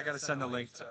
I gotta send the link to.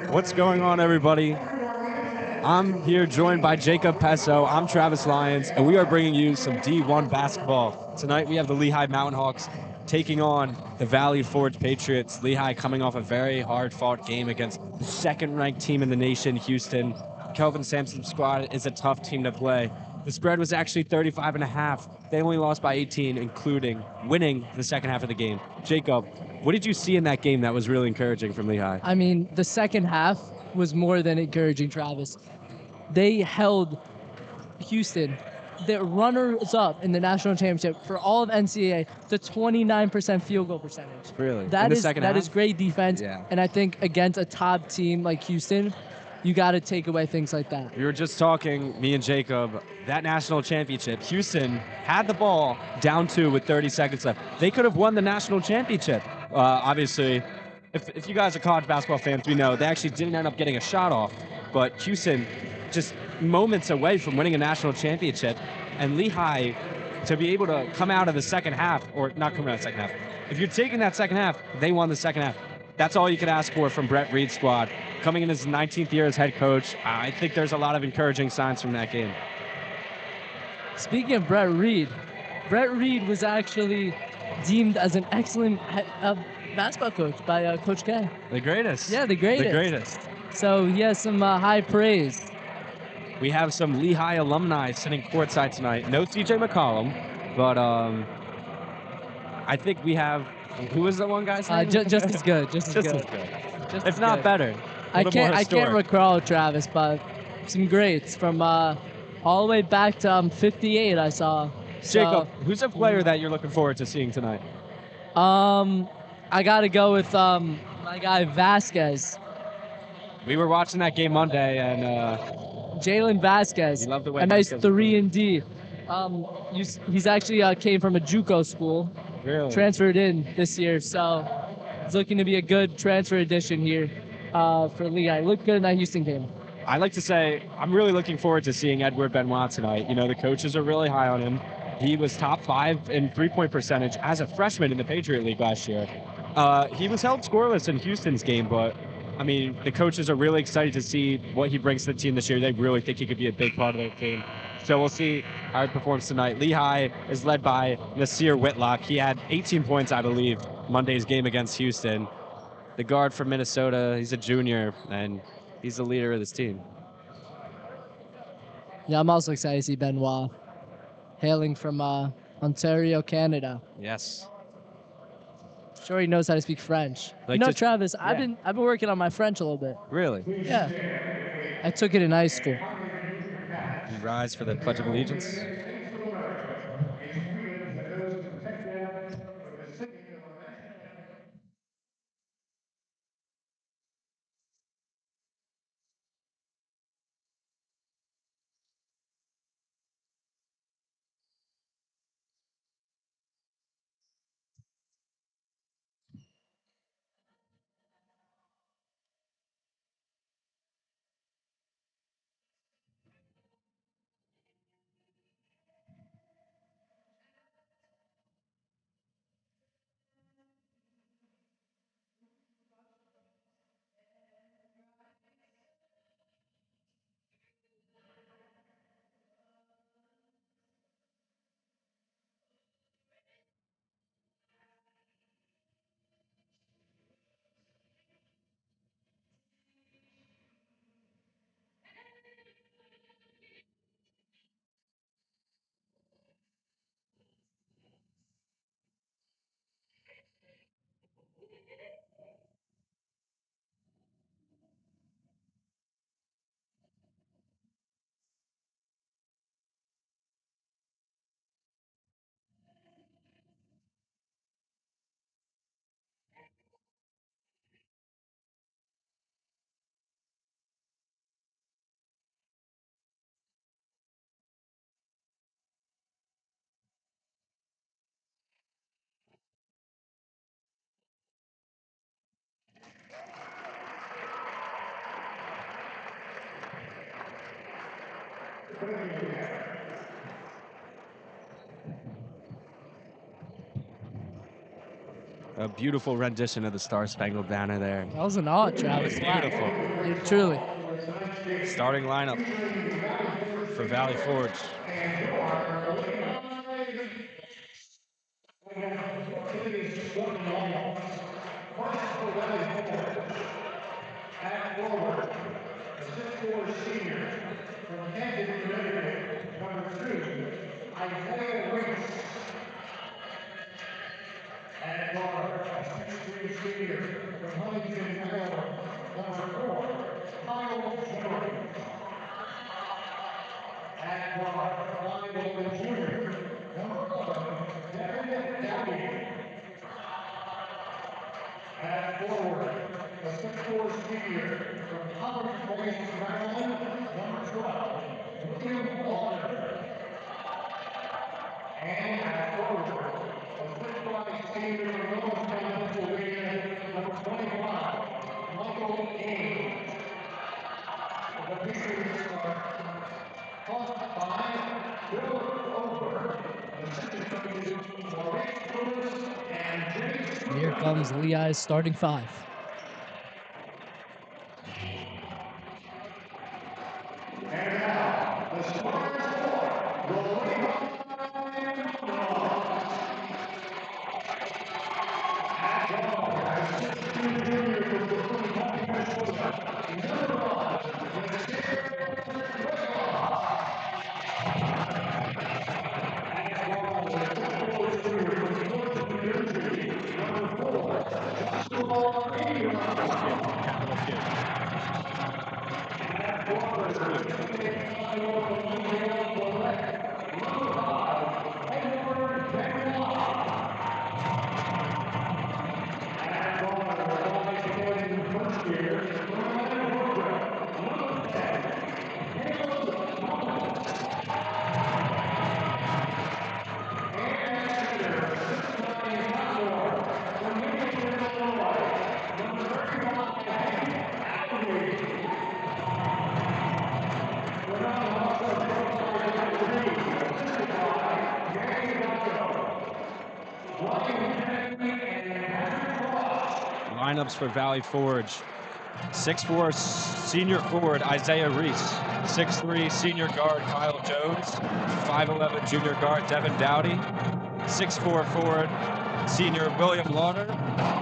What's going on, everybody? I'm here joined by Jacob Pesso. I'm Travis Lyons, and we are bringing you some D1 basketball. Tonight, we have the Lehigh Mountain Hawks taking on the Valley Forge Patriots. Lehigh coming off a very hard-fought game against the second-ranked team in the nation, Houston. Kelvin Sampson's squad is a tough team to play. The spread was actually 35.5. They only lost by 18, including winning the second half of the game. Jacob, what did you see in that game that was really encouraging from Lehigh? I mean, the second half was more than encouraging, Travis. They held Houston, the runners-up in the national championship for all of NCAA, to 29% field goal percentage. Really? That In the is second that half? is great defense, Yeah. and I think against a top team like Houston, you got to take away things like that. We were just talking, me and Jacob, that national championship. Houston had the ball down 2 with 30 seconds left. They could have won the national championship. Obviously, if you guys are college basketball fans, we know they actually didn't end up getting a shot off. But Houston, just moments away from winning a national championship. And Lehigh, to be able to come out of the second half, or not come out of the second half, if you're taking that second half, they won the second half. That's all you could ask for from Brett Reed's squad. Coming in his 19th year as head coach, I think there's a lot of encouraging signs from that game. Speaking of Brett Reed was actually deemed as an excellent basketball coach by Coach K. The greatest. Yeah, the greatest. The greatest. So he has some high praise. We have some Lehigh alumni sitting courtside tonight. No CJ McCollum, but I think we have, who was the one guy's name? Just as good. Just as good. If not better. I can't recall, Travis, but some greats from all the way back to 58 I saw. Jacob, who's a player that you're looking forward to seeing tonight? I got to go with my guy Vasquez. We were watching that game Monday, and Jalen Vasquez. you love the way a nice Vasquez 3-and-D. He's actually came from a JUCO school. Really? Transferred in this year, so it's looking to be a good transfer addition here for Lehigh. Looked good in that Houston game. I like to say I'm really looking forward to seeing Edward Benoit tonight. You know, the coaches are really high on him. He was top 5 in three-point percentage as a freshman in the Patriot League last year. He was held scoreless in Houston's game, but I mean, the coaches are really excited to see what he brings to the team this year. They really think he could be a big part of their team. So we'll see how he performs tonight. Lehigh is led by Nasir Whitlock. He had 18 points, I believe, Monday's game against Houston. The guard from Minnesota, he's a junior, and he's the leader of this team. Yeah, I'm also excited to see Benoit, hailing from Ontario, Canada. Yes. Sure, he knows how to speak French. Like you know, to- Travis, yeah. I've been working on my French a little bit. Really? Yeah, I took it in high school. You rise for the Pledge of Allegiance. A beautiful rendition of the Star Spangled Banner there. That was an odd, Travis. Wow. Beautiful. Yeah, truly. Starting lineup for Valley Forge. At forward, the 6'4" senior from Kansas, Connecticut, number 2, Isaiah Reese. At guard, a 6'3" senior from Huntington, Maryland, number 4, Kyle Jordan. At guard, 5'11" junior, number 11, Devin Dowdy. At forward, the 6'4" senior from College Point, Maryland, number 12, William Walker. And at forward, the 6'5" senior from Lehigh, Pennsylvania, number 25, Michael Gaines. The pieces are tossed by Bill Over, assistant coaches Maurice Lewis and James. Here comes Lehigh's starting 5. And now, the starters for the Lehigh Bulldogs. At guard, a 6'3" junior from Lehigh, Minnesota, number 1, At guard, a 6'4" junior from Newark, New Jersey, number 4, Joshua Ingram. Capital Q. At forward, the 6'5" from Louisiana, Quebec, number 5, Edward Benoit. At guard, the 5'10" first year from Atlanta, number 10, Caleb Thomas. And at center, 6'9" sophomore from Lincoln, Illinois, number 35, Hank Appleby. Lineups for Valley Forge. 6'4" senior forward Isaiah Reese. 6'3" senior guard Kyle Jones. 5'11" junior guard Devin Dowdy. 6'4" forward senior William Lauder.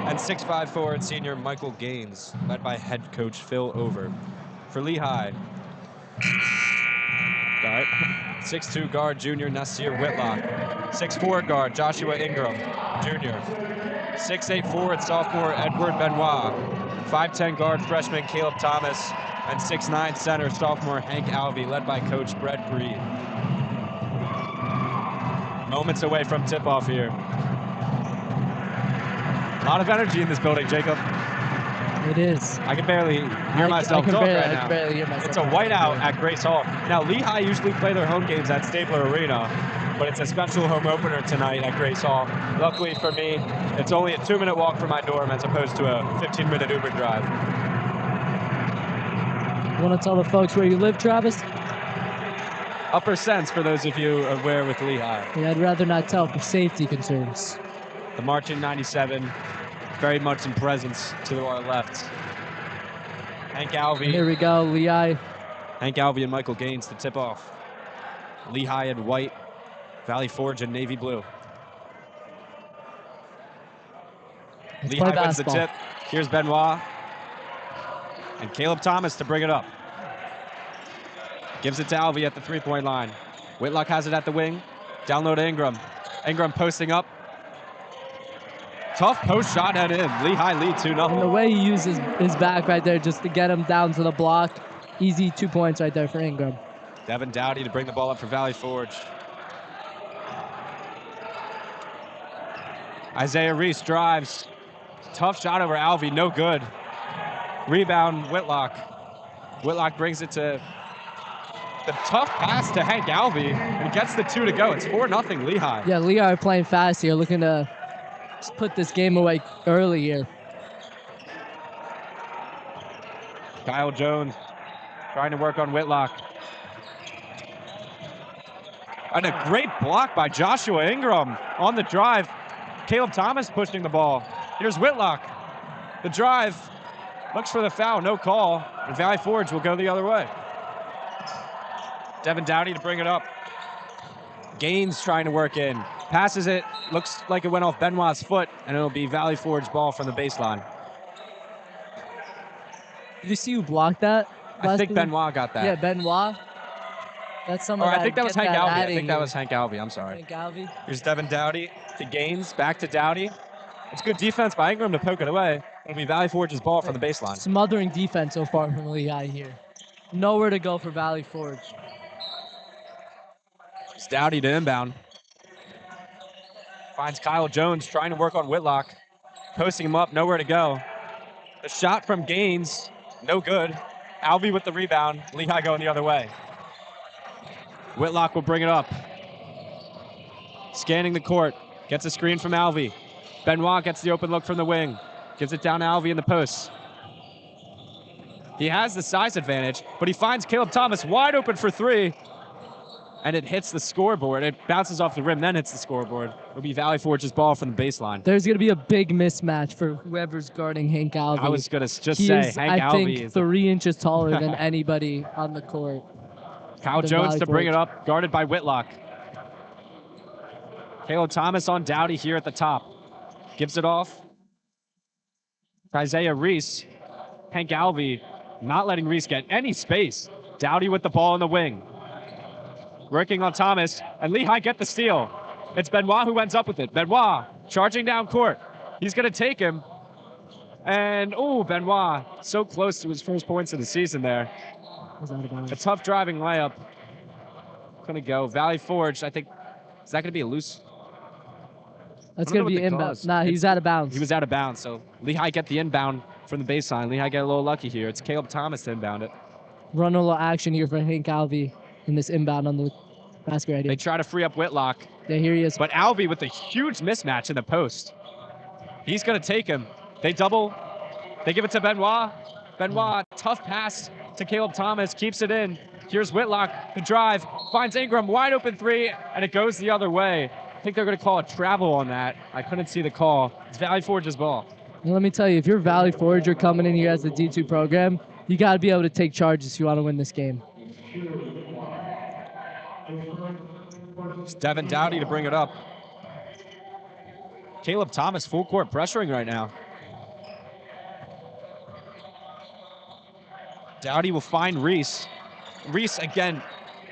And 6'5" forward senior Michael Gaines, led by head coach Phil Over. For Lehigh, 6'2" guard junior Nasir Whitlock. 6'4" guard Joshua Ingram, junior. 6'8" forward sophomore Edward Benoit. 5'10" guard freshman Caleb Thomas. And 6'9" center sophomore Hank Alvey, led by coach Brett Breed. Moments away from tip-off here. A lot of energy in this building, Jacob. It is. I can barely hear myself talk right now. I can barely hear myself. It's a whiteout at Grace Hall. Now, Lehigh usually play their home games at Stapler Arena, but it's a special home opener tonight at Grace Hall. Luckily for me, it's only a 2-minute walk from my dorm as opposed to a 15-minute Uber drive. You want to tell the folks where you live, Travis? Upper Sense, for those of you aware with Lehigh. Yeah, I'd rather not tell for safety concerns. The March in 97, very much in presence to our left. Hank Alvey. Here we go, Lehigh. Hank Alvey and Michael Gaines to tip off. Lehigh in white, Valley Forge in navy blue. Let's Lehigh play wins the basketball. tip. Here's Benoit. And Caleb Thomas to bring it up. Gives it to Alvey at the three-point line. Whitlock has it at the wing. Down low to Ingram. Ingram posting up. Tough post shot and in. Lehigh lead 2-0. And the way he uses his back right there just to get him down to the block. Easy 2 points right there for Ingram. Devin Dowdy to bring the ball up for Valley Forge. Isaiah Reese drives. Tough shot over Alvey, no good. Rebound, Whitlock. Whitlock brings it to the tough pass to Hank Alvey and gets the 2 to go. It's 4-0 Lehigh. Yeah, Lehigh are playing fast here, looking to put this game away early here. Kyle Jones trying to work on Whitlock. And a great block by Joshua Ingram on the drive. Caleb Thomas pushing the ball. Here's Whitlock. The drive. Looks for the foul. No call. And Valley Forge will go the other way. Devin Dowdy to bring it up. Gaines trying to work in. Passes it. Looks like it went off Benoit's foot, and it'll be Valley Forge ball from the baseline. Did you see who blocked that? I think Benoit got that. Yeah, Benoit. That's someone. I think that was Hank Alvey. I think that here. was Hank Alvey. I'm sorry. Hank Alvey. Here's Devin Dowdy to Gaines. Back to Dowdy. It's good defense by Ingram to poke it away. It'll be Valley Forge's ball from the baseline. Smothering defense so far from Lehigh here. Nowhere to go for Valley Forge. It's Dowdy to inbound. Finds Kyle Jones trying to work on Whitlock. Posting him up, nowhere to go. The shot from Gaines, no good. Alvey with the rebound. Lehigh going the other way. Whitlock will bring it up. Scanning the court. Gets a screen from Alvey. Benoit gets the open look from the wing. Gives it down to Alvey in the post. He has the size advantage, but he finds Caleb Thomas wide open for three. And it hits the scoreboard. It bounces off the rim, then hits the scoreboard. It'll be Valley Forge's ball from the baseline. There's going to be a big mismatch for whoever's guarding Hank Alvey. I was going to just he say, is, Hank I Alvey think, is 3 inches taller than anybody on the court. Kyle Jones to bring it up, guarded by Whitlock. Caleb Thomas on Dowdy here at the top. Gives it off. Isaiah Reese. Hank Alvey not letting Reese get any space. Dowdy with the ball in the wing. Working on Thomas, and Lehigh get the steal. It's Benoit who ends up with it. Benoit charging down court. He's going to take him. And, Benoit so close to his first points of the season there. A tough driving layup. Going to go. Valley Forge, I think, is that going to be a loose? That's going to be inbound. Nah, he's out of bounds. He was out of bounds, so Lehigh get the inbound from the baseline. Lehigh get a little lucky here. It's Caleb Thomas to inbound it. Run a little action here for Hank Alvey in this inbound on the basket right here. They try to free up Whitlock. Yeah, here he is. But Alvey with a huge mismatch in the post. He's going to take him. They double. They give it to Benoit. Benoit, tough pass to Caleb Thomas, keeps it in. Here's Whitlock, the drive, finds Ingram, wide open three, and it goes the other way. I think they're going to call a travel on that. I couldn't see the call. It's Valley Forge's ball. Well, let me tell you, if you're Valley Forge, you're coming in here as the D2 program, you got to be able to take charges if you want to win this game. It's Devin Dowdy to bring it up. Caleb Thomas full court pressuring right now. Dowdy will find Reese. Reese again.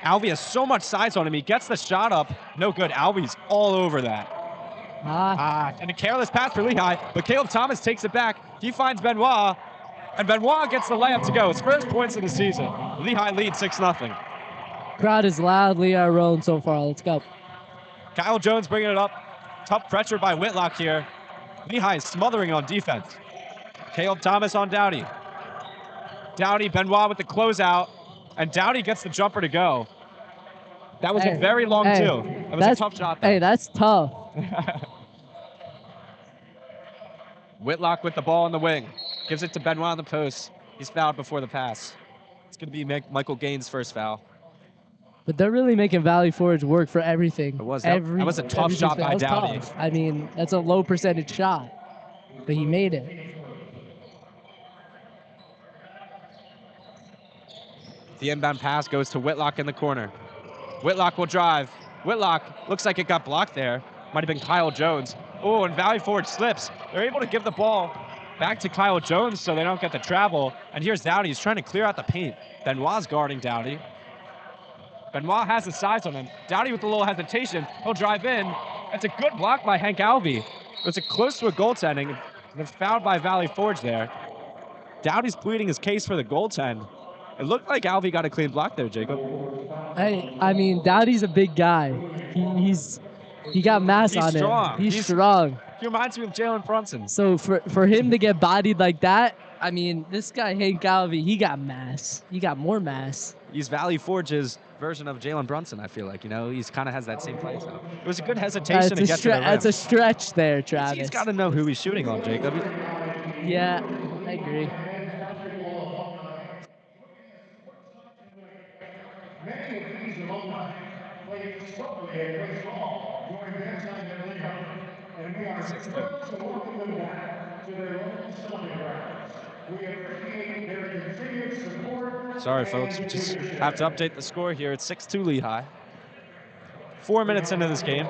Alvey has so much size on him. He gets the shot up. No good. Alvey's all over that. And a careless pass for Lehigh, but Caleb Thomas takes it back. He finds Benoit, and Benoit gets the layup to go. His first points of the season. Lehigh leads 6-0. Crowd is loudly rolling so far. Let's go. Kyle Jones bringing it up. Tough pressure by Whitlock here. Lehigh is smothering on defense. Caleb Thomas on Dowdy. Dowdy, Benoit with the closeout, and Dowdy gets the jumper to go. That was a very long two. That was a tough shot though. Hey, that's tough. Whitlock with the ball in the wing. Gives it to Benoit on the post. He's fouled before the pass. It's going to be Michael Gaines' first foul. But they're really making Valley Forge work for everything. It was. That was a tough shot by Dowdy. Tough. I mean, that's a low percentage shot, but he made it. The inbound pass goes to Whitlock in the corner. Whitlock will drive. Whitlock looks like it got blocked there. Might have been Kyle Jones. Oh, and Valley Forge slips. They're able to give the ball back to Kyle Jones so they don't get the travel. And here's Dowdy. He's trying to clear out the paint. Benoit's guarding Dowdy. Benoit has the size on him. Dowdy with a little hesitation. He'll drive in. That's a good block by Hank Alvey. It was close to a goaltending. And fouled by Valley Forge there. Dowdy's pleading his case for the goaltend. It looked like Alvey got a clean block there, Jacob. Hey, I mean, Dowdy's a big guy. He got mass on him. He's strong. He reminds me of Jalen Brunson. So for him to get bodied like that, I mean, this guy Hank Alvey, he got mass. He got more mass. He's Valley Forge's version of Jalen Brunson, I feel like. You know, he's kind of has that same play. So it was a good hesitation to get to the rim. That's a stretch there, Travis. He's got to know who he's shooting on, Jacob. Yeah, I agree. Many of these alumni played football, play small, during their time in Lehigh, and we are thrilled to welcome them back. to their own stomping grounds. We appreciate their continued support. Sorry, folks. We just have to update the score here. It's 6-2 Lehigh. 4 minutes into this game,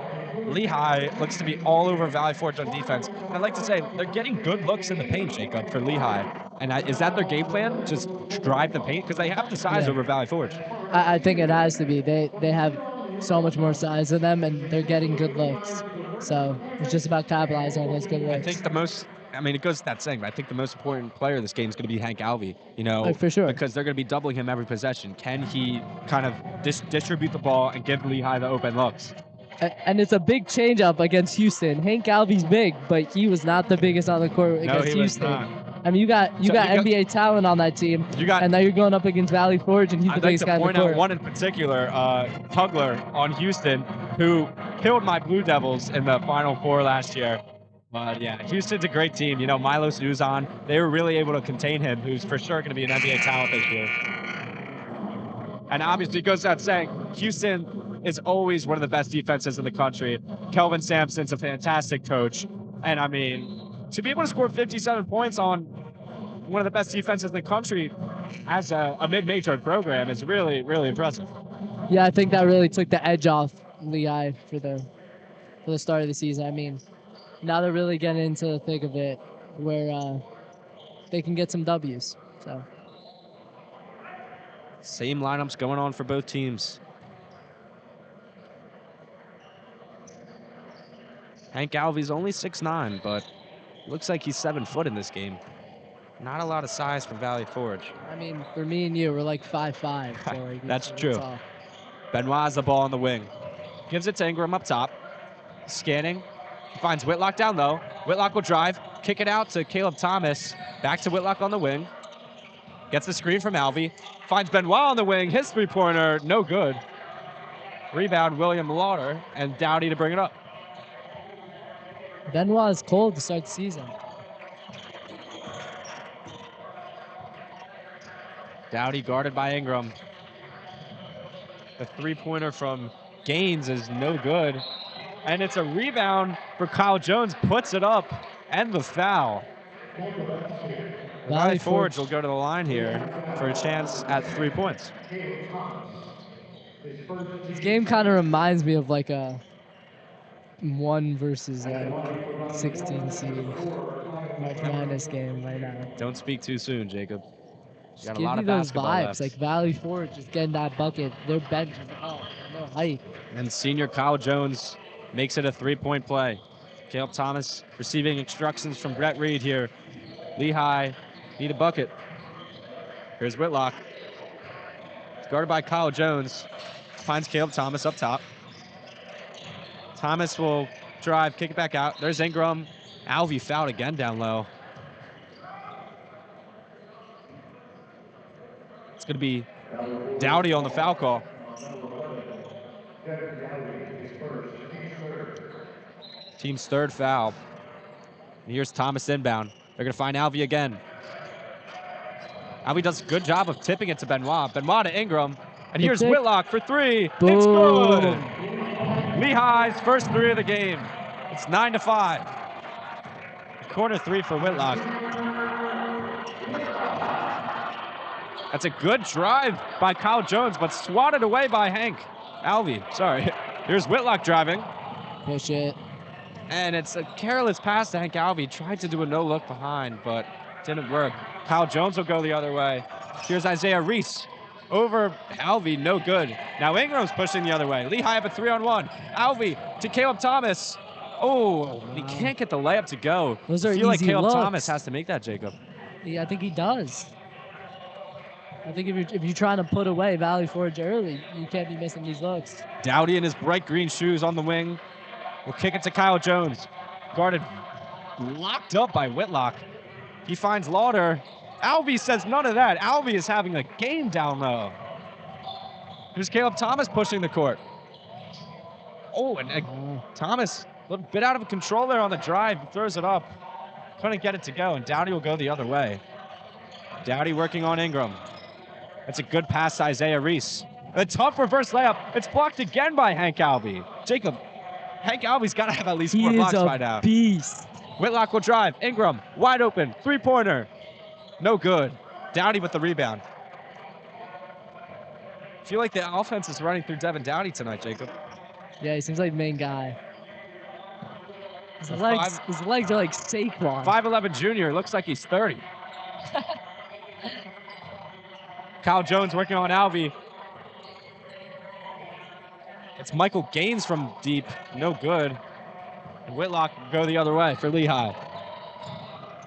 Lehigh looks to be all over Valley Forge on defense. And I'd like to say they're getting good looks in the paint, Jacob, for Lehigh. And is that their game plan? Just drive the paint? Because they have the size over Valley Forge. I think it has to be. They have so much more size than them, and they're getting good looks. So it's just about capitalizing on those good looks. I think it goes without saying, but I think the most important player of this game is going to be Hank Alvey, For sure. because they're going to be doubling him every possession. Can he kind of distribute the ball and give Lehigh the open looks? And it's a big change up against Houston. Hank Alvey's big, but he was not the biggest on the court against Houston. Was not. I mean, you got NBA talent on that team, and now you're going up against Valley Forge, and he's the biggest guy on the court. I'd like to point out one in particular, Tugler on Houston, who killed my Blue Devils in the Final Four last year. But yeah, Houston's a great team. Milos Uzan, they were really able to contain him, who's for sure going to be an NBA talent this year. And obviously, it goes without saying, Houston is always one of the best defenses in the country. Kelvin Sampson's a fantastic coach. And I mean, to be able to score 57 points on one of the best defenses in the country as a mid-major program is really, really impressive. Yeah, I think that really took the edge off Lehigh for the start of the season. I mean, now they're really getting into the thick of it where they can get some W's. So same lineups going on for both teams. Hank Alvey's only 6'9", but looks like he's 7 foot in this game. Not a lot of size for Valley Forge. I mean, for me and you, we're like 5'5". So like That's true. Benoit has the ball on the wing. Gives it to Ingram up top. Scanning. Finds Whitlock down low. Whitlock will drive. Kick it out to Caleb Thomas. Back to Whitlock on the wing. Gets the screen from Alvey. Finds Benoit on the wing. His three-pointer, no good. Rebound, William Lauder, and Dowdy to bring it up. Benoit is cold to start the season. Dowdy guarded by Ingram. The three-pointer from Gaines is no good. And it's a rebound for Kyle Jones. Puts it up and the foul. Valley Forge will go to the line here for a chance at 3 points. This game kind of reminds me of like a 1 versus like 16 seed March Madness game right now. Don't speak too soon, Jacob. Just give me those vibes, left. like Valley Forge just getting that bucket. Their bench is no height. And senior Kyle Jones makes it a 3-point play. Caleb Thomas receiving instructions from Brett Reed here. Lehigh need a bucket. Here's Whitlock. It's guarded by Kyle Jones. Finds Caleb Thomas up top. Thomas will drive, kick it back out. There's Ingram. Alvey fouled again down low. It's going to be Dowdy on the foul call. Team's third foul. And here's Thomas inbound. They're going to find Alvey again. Alvey does a good job of tipping it to Benoit. Benoit to Ingram. And here's Whitlock for 3. Boom. It's good. Lehigh's first 3 of the game. It's 9-5. Corner 3 for Whitlock. That's a good drive by Kyle Jones, but swatted away by Hank Alvey. Sorry. Here's Whitlock driving. Push it. And it's a careless pass to Hank Alvey. Tried to do a no-look behind, but didn't work. Kyle Jones will go the other way. Here's Isaiah Reese. Over Alvey, no good. Now Ingram's pushing the other way. Lehigh up a 3-on-1. Alvey to Caleb Thomas. Oh, he can't get the layup to go. Those are I feel like easy Caleb looks. Thomas has to make that, Jacob. Yeah, I think he does. I think if you're trying to put away Valley Forge early, you can't be missing these looks. Dowdy in his bright green shoes on the wing. Will kick it to Kyle Jones. Guarded, locked up by Whitlock. He finds Lauder. Alvey says none of that. Alvey is having a game down low. Here's Caleb Thomas pushing the court. Oh, and Thomas a little bit out of control there on the drive. He throws it up. Couldn't get it to go, and Dowdy will go the other way. Dowdy working on Ingram. That's a good pass to Isaiah Reese. A tough reverse layup. It's blocked again by Hank Alvey. Jacob, Hank Alvey's got to have at least 4 blocks by now. He is a beast. Whitlock will drive. Ingram, wide open, three-pointer. No good. Dowdy with the rebound. I feel like the offense is running through Devin Dowdy tonight, Jacob. Yeah, he seems like the main guy. His A legs are like Saquon. 5'11 junior, looks like he's 30. Kyle Jones working on Alvey. It's Michael Gaines from deep, no good. And Whitlock go the other way for Lehigh.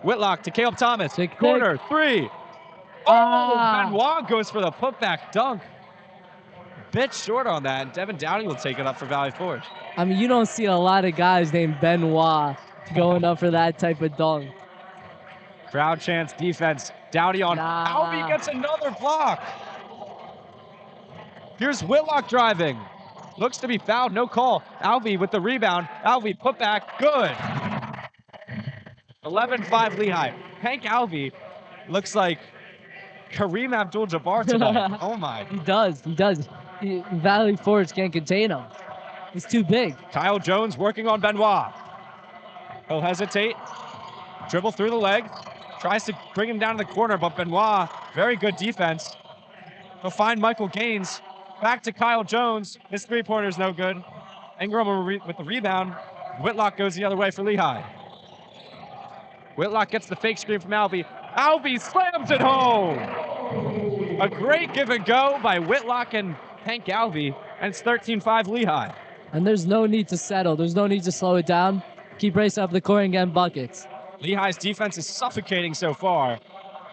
Whitlock to Caleb Thomas. Big Corner, three. Ah. Benoit goes for the putback dunk. Bit short on that, and Devin Dowdy will take it up for Valley Forge. I mean, you don't see a lot of guys named Benoit going up for that type of dunk. Crowd chants defense. Dowdy on. Nah. Alvey gets another block. Here's Whitlock driving. Looks to be fouled, no call. Alvey with the rebound. Alvey put back, good. 11-5 Lehigh. Hank Alvey looks like Kareem Abdul-Jabbar tonight. Oh my. He does. Valley Forge can't contain him. He's too big. Kyle Jones working on Benoit. He'll hesitate. Dribble through the leg. Tries to bring him down to the corner, but Benoit, very good defense. He'll find Michael Gaines. Back to Kyle Jones. His three-pointer's no good. Ingram with the rebound. Whitlock goes the other way for Lehigh. Whitlock gets the fake screen from Alvey. Alvey slams it home. A great give and go by Whitlock and Hank Alvey, and it's 13-5 Lehigh. And there's no need to settle. There's no need to slow it down. Keep racing up the court and getting buckets. Lehigh's defense is suffocating so far,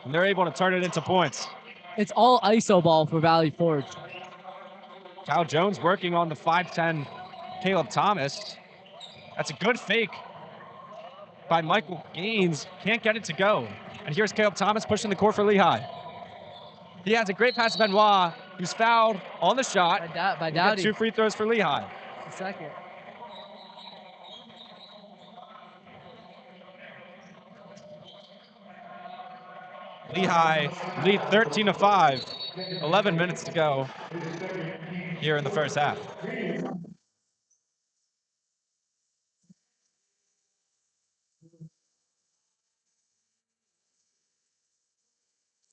and they're able to turn it into points. It's all ISO ball for Valley Forge. Kyle Jones working on the 5'10 Caleb Thomas. That's a good fake by Michael Gaines. Can't get it to go. And here's Caleb Thomas pushing the court for Lehigh. He has a great pass to Benoit, who's fouled on the shot. By We'll get Dowdy. 2 free throws for Lehigh. Second. Lehigh lead 13-5. 11 minutes to go here in the first half.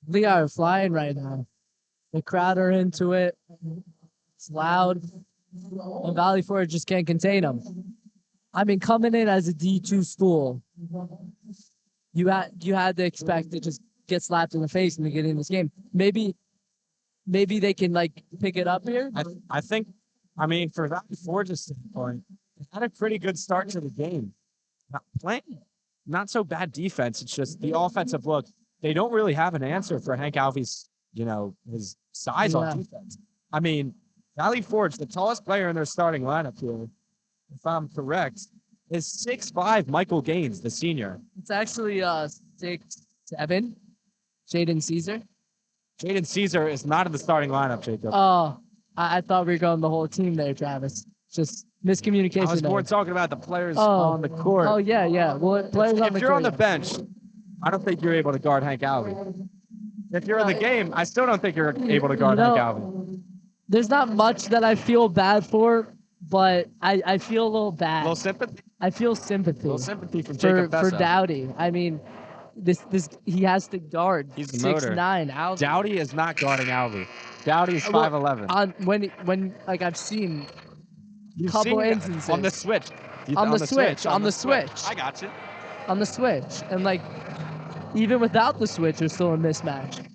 Lehigh are flying right now. The crowd are into it. It's loud. And Valley Forge just can't contain them. I mean, coming in as a D2 school, you had to expect to just get slapped in the face in the beginning of this game. Maybe they can like pick it up here. I think, I mean, for Valley Forge's standpoint, they had a pretty good start to the game. Not so bad defense. It's just the offensive look. They don't really have an answer for Hank Alvey's, his size on defense. I mean, Valley Forge, the tallest player in their starting lineup here, if I'm correct, is 6'5" Michael Gaines, the senior. It's actually 6'7". Jaden Caesar. Jaden Caesar is not in the starting lineup, Jacob. Oh, I thought we were going the whole team there, Travis. Just miscommunication. I was more talking about the players on the court. Oh, yeah. Well, players if you're on the bench, I don't think you're able to guard Hank Alvey. If you're in the game, I still don't think you're able to guard Hank Alvey. There's not much that I feel bad for, but I feel a little bad. A little sympathy? I feel sympathy. A little sympathy from Jacob for Dowdy. I mean, this he has to guard. He's the motor. 6'9". Alvey. Dowdy is not guarding Alvey. Dowdy is 5'11". When like I've seen a couple instances on the switch. On the switch. I got you. On the switch, and like even without the switch, there's still a mismatch.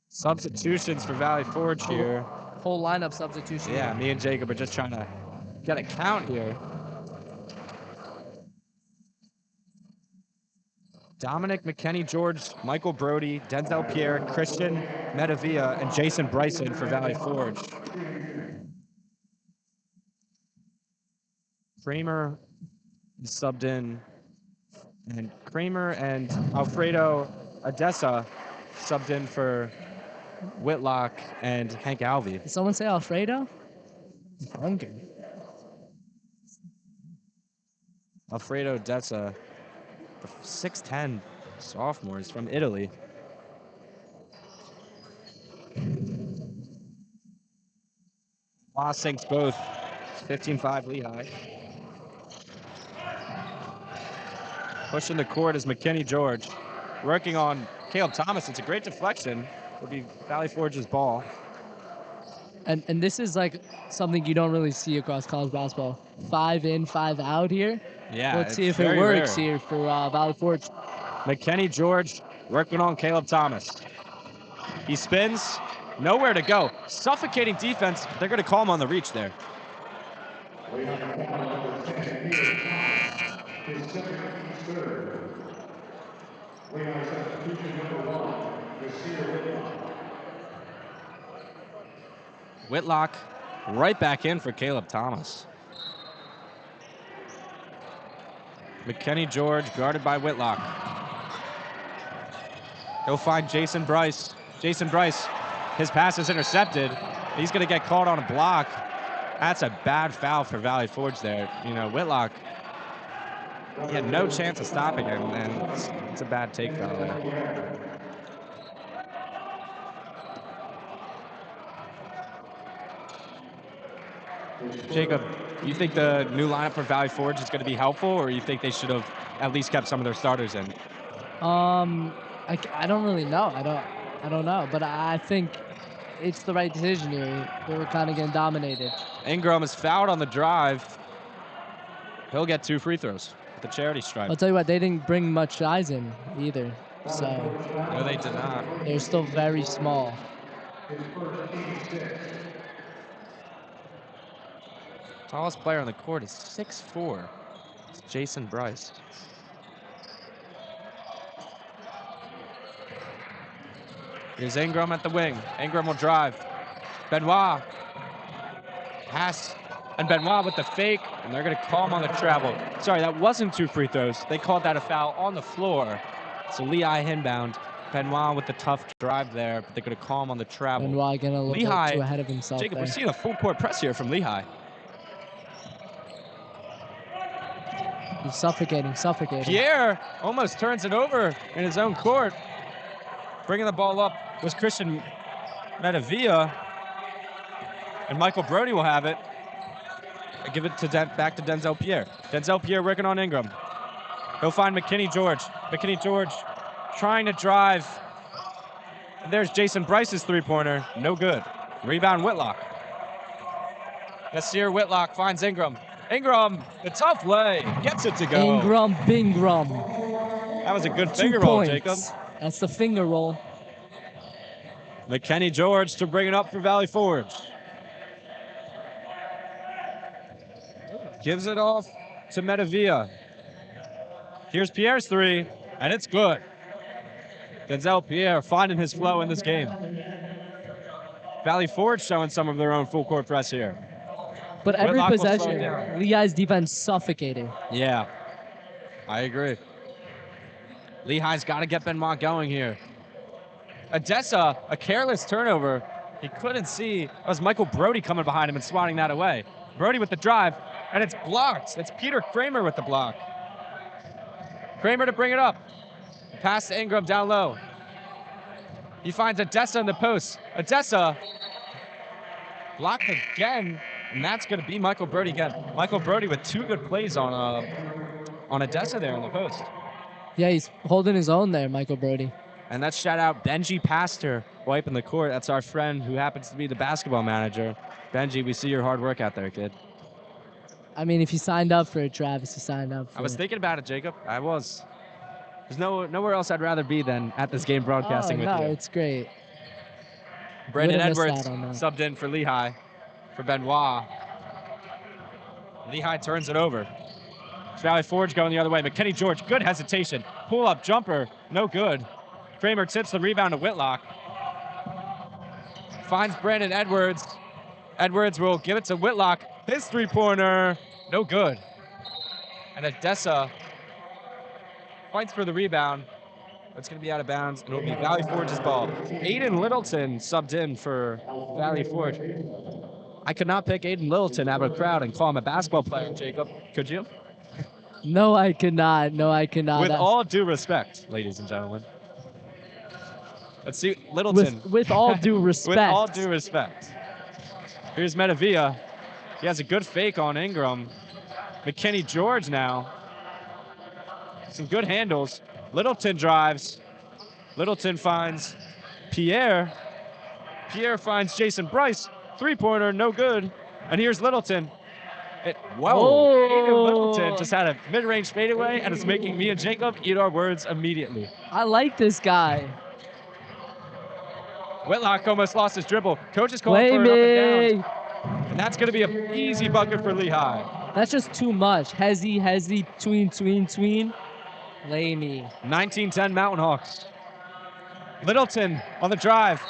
Substitutions for Valley Forge here. Whole lineup substitution. Yeah, me and Jacob are just trying to get a count here. Dominic McKenney George, Michael Brody, Denzel Pierre, Christian Medavia, and Jason Bryson for Valley Forge. Kramer is subbed in, and Kramer and Alfredo Adessa subbed in for Whitlock and Hank Alvey. Did someone say Alfredo? He's hungry. Alfredo Adessa, the 6'10" sophomore, is from Italy. Benoit sinks both. 15-5 Lehigh. Pushing the court is McKinney George. Working on Caleb Thomas. It's a great deflection. It'll be Valley Forge's ball. And this is like something you don't really see across college basketball. 5 in, 5 out here. Yeah, Let's see it's if it very works rare. here for Valley Forge. McKinney George working on Caleb Thomas. He spins, nowhere to go. Suffocating defense. They're going to call him on the reach there. His second and third. Lehigh substitution number 1, Nasir Whitlock right back in for Caleb Thomas. McKinney George guarded by Whitlock. He'll find Jason Bryce. Jason Bryce, his pass is intercepted. He's going to get caught on a block. That's a bad foul for Valley Forge there. You know, Whitlock, he had no chance of stopping him, and it's a bad take foul there. Jacob, you think the new lineup for Valley Forge is going to be helpful, or you think they should have at least kept some of their starters in? I don't really know. I don't know, but I think it's the right decision here. They were kind of getting dominated. Ingram is fouled on the drive. He'll get 2 free throws with the charity stripe. I'll tell you what, they didn't bring much guys in either, so No, they did not. they're still very small. Tallest player on the court is 6'4". It's Jason Bryce. Here's Ingram at the wing. Ingram will drive. Benoit. Pass. And Benoit with the fake. And they're going to call him on the travel. Sorry, that wasn't 2 free throws. They called that a foul on the floor. So Lehigh inbound. Benoit with the tough drive there, but they're going to call him on the travel. Benoit getting a little bit too ahead of himself. Jacob, there. we're seeing a full court press here from Lehigh. He's suffocating. Pierre almost turns it over in his own court. Bringing the ball up was Christian Medavilla. And Michael Brody will have it. I give it to back to Denzel Pierre. Denzel Pierre working on Ingram. He'll find McKinney George. McKinney George trying to drive. And there's Jason Bryce's three-pointer. No good. Rebound Whitlock. Nasir Whitlock finds Ingram. Ingram, the tough lay, gets it to go. Ingram Bingram. That was a good 2 finger roll, points. Jacob. That's the finger roll. McKinney George to bring it up for Valley Forge. Gives it off to Medavilla. Here's Pierre's 3, and it's good. Denzel Pierre finding his flow in this game. Valley Forge showing some of their own full court press here. But every Whitlock will slow possession, down. Lehigh's defense suffocating. Yeah, I agree. Lehigh's got to get Benoit going here. Odessa, a careless turnover. He couldn't see. That was Michael Brody coming behind him and swatting that away. Brody with the drive, and it's blocked. It's Peter Kramer with the block. Kramer to bring it up. Pass to Ingram down low. He finds Odessa in the post. Odessa blocked again, and that's going to be Michael Brody again. Michael Brody with 2 good plays on Odessa there in the post. Yeah, he's holding his own there, Michael Brody. And that's shout out Benji Pastor wiping the court. That's our friend who happens to be the basketball manager. Benji, we see your hard work out there, kid. I mean, if you signed up for it, Travis, you signed up for I was it. thinking about it, Jacob. I was. There's nowhere else I'd rather be than at this game broadcasting with no, you. it's great. Brandon Would've missed Edwards out on that. subbed in for Lehigh for Benoit. Lehigh turns it over. It's Valley Forge going the other way. McKinney George, good hesitation. Pull-up jumper, no good. Kramer tips the rebound to Whitlock. Finds Brandon Edwards. Edwards will give it to Whitlock. His three-pointer, no good. And Odessa fights for the rebound. It's going to be out of bounds, and it'll be Valley Forge's ball. Aiden Littleton subbed in for Valley Forge. I could not pick Aiden Littleton out of a crowd and call him a basketball player, Jacob. Could you? No, I could not. No, I could not. With all due respect, ladies and gentlemen. Let's see, Littleton. With all due respect. With all due respect. Here's Metavia. He has a good fake on Ingram. McKinney George now. Some good handles. Littleton drives. Littleton finds Pierre. Pierre finds Jason Bryce. Three-pointer, no good. And here's Littleton. Whoa, Aiden Littleton just had a mid-range fadeaway, and it's making me and Jacob eat our words immediately. I like this guy. Whitlock almost lost his dribble. Coach is calling for it up and down. And that's going to be an easy bucket for Lehigh. That's just too much. Hezzy, tween. Lamy. 19-10 Mountain Hawks. Littleton on the drive.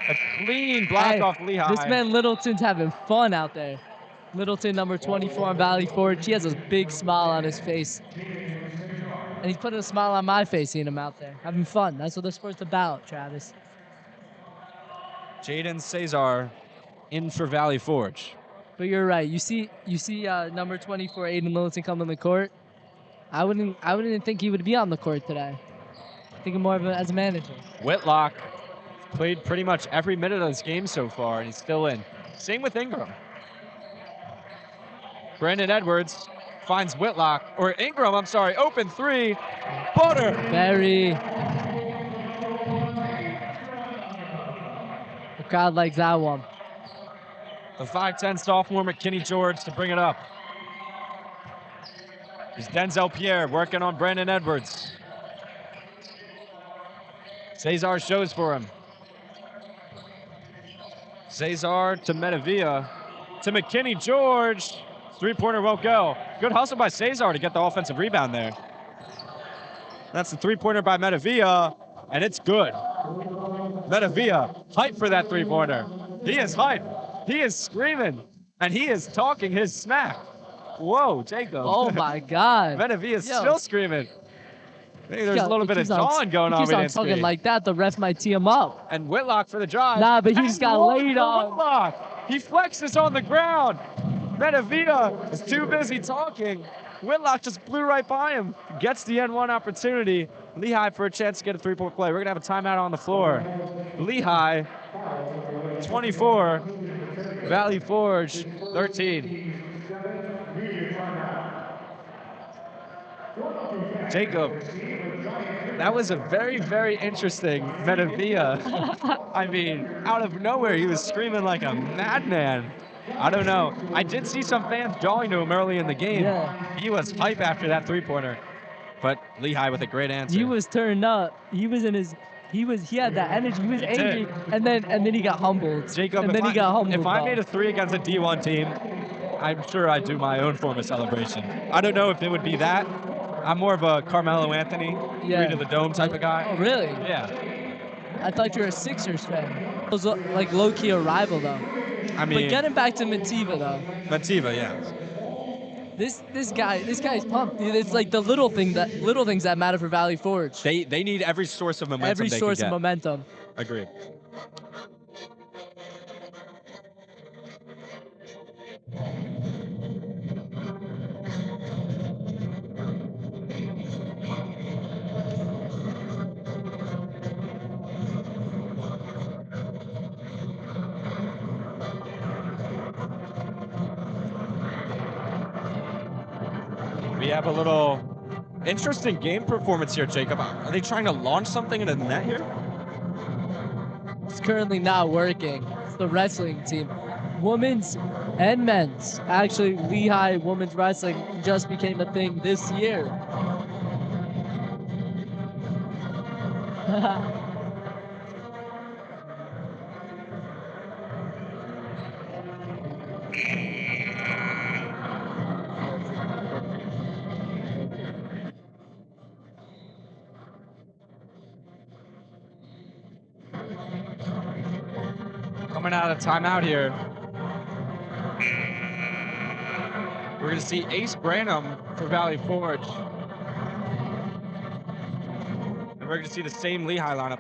A clean block off Lehigh. This man Littleton's having fun out there. Littleton, number 24 on Valley Forge. He has a big smile on his face. And he's putting a smile on my face seeing him out there. Having fun. That's what the sport's about, Travis. Jaden Cesar in for Valley Forge. But you're right. You see number 24, Aiden Littleton come on the court. I wouldn't think he would be on the court today. Thinking more of it as a manager. Whitlock played pretty much every minute of this game so far, and he's still in. Same with Ingram. Brandon Edwards finds Whitlock, or Ingram, I'm sorry, open three. Butter. Very. The crowd likes that one. The 5'10 sophomore McKinney George to bring it up. Here's Denzel Pierre working on Brandon Edwards. Cesar shows for him. Cesar to Metavia, to McKinney George. Three-pointer won't go. Good hustle by Cesar to get the offensive rebound there. That's the three-pointer by Metavia, and it's good. Metavia, hype for that three-pointer. He is hype. He is screaming, and he is talking his smack. Whoa, Jacob. Oh, my God. Metavia is still screaming. Maybe there's a little bit of Dawn going on. If he's talking like that, the ref might tee him up. And Whitlock for the drive. Nah, but he just got laid on. Whitlock. He flexes on the ground. Metavia is too busy talking. Whitlock just blew right by him. Gets the N1 opportunity. Lehigh for a chance to get a three-point play. We're going to have a timeout on the floor. Lehigh, 24. Valley Forge, 13. Jacob, that was a very, very interesting Metavia. I mean, out of nowhere, he was screaming like a madman. I don't know. I did see some fans jawing to him early in the game. Yeah. He was hype after that three-pointer. But Lehigh with a great answer. He was turned up. He was in his. He had that energy. He was angry, and then he got humbled. Jacob, and then he got humbled. If I made a three against a D1 team, I'm sure I'd do my own form of celebration. I don't know if it would be that. I'm more of a Carmelo Anthony, three to the dome type of guy. Oh, really? Yeah. I thought you were a Sixers fan. It was like low-key a rival, though. I mean, but getting back to Mativa, though. Mativa, yeah. This guy's pumped. It's like the little things that matter for Valley Forge. They need every source of momentum. Every source of momentum. Agreed. We have a little interesting game performance here, Jacob. Are they trying to launch something into the net here? It's currently not working. It's the wrestling team. Women's and men's. Actually, Lehigh women's wrestling just became a thing this year. Coming out of timeout here. We're going to see Ace Branham for Valley Forge. And we're going to see the same Lehigh lineup.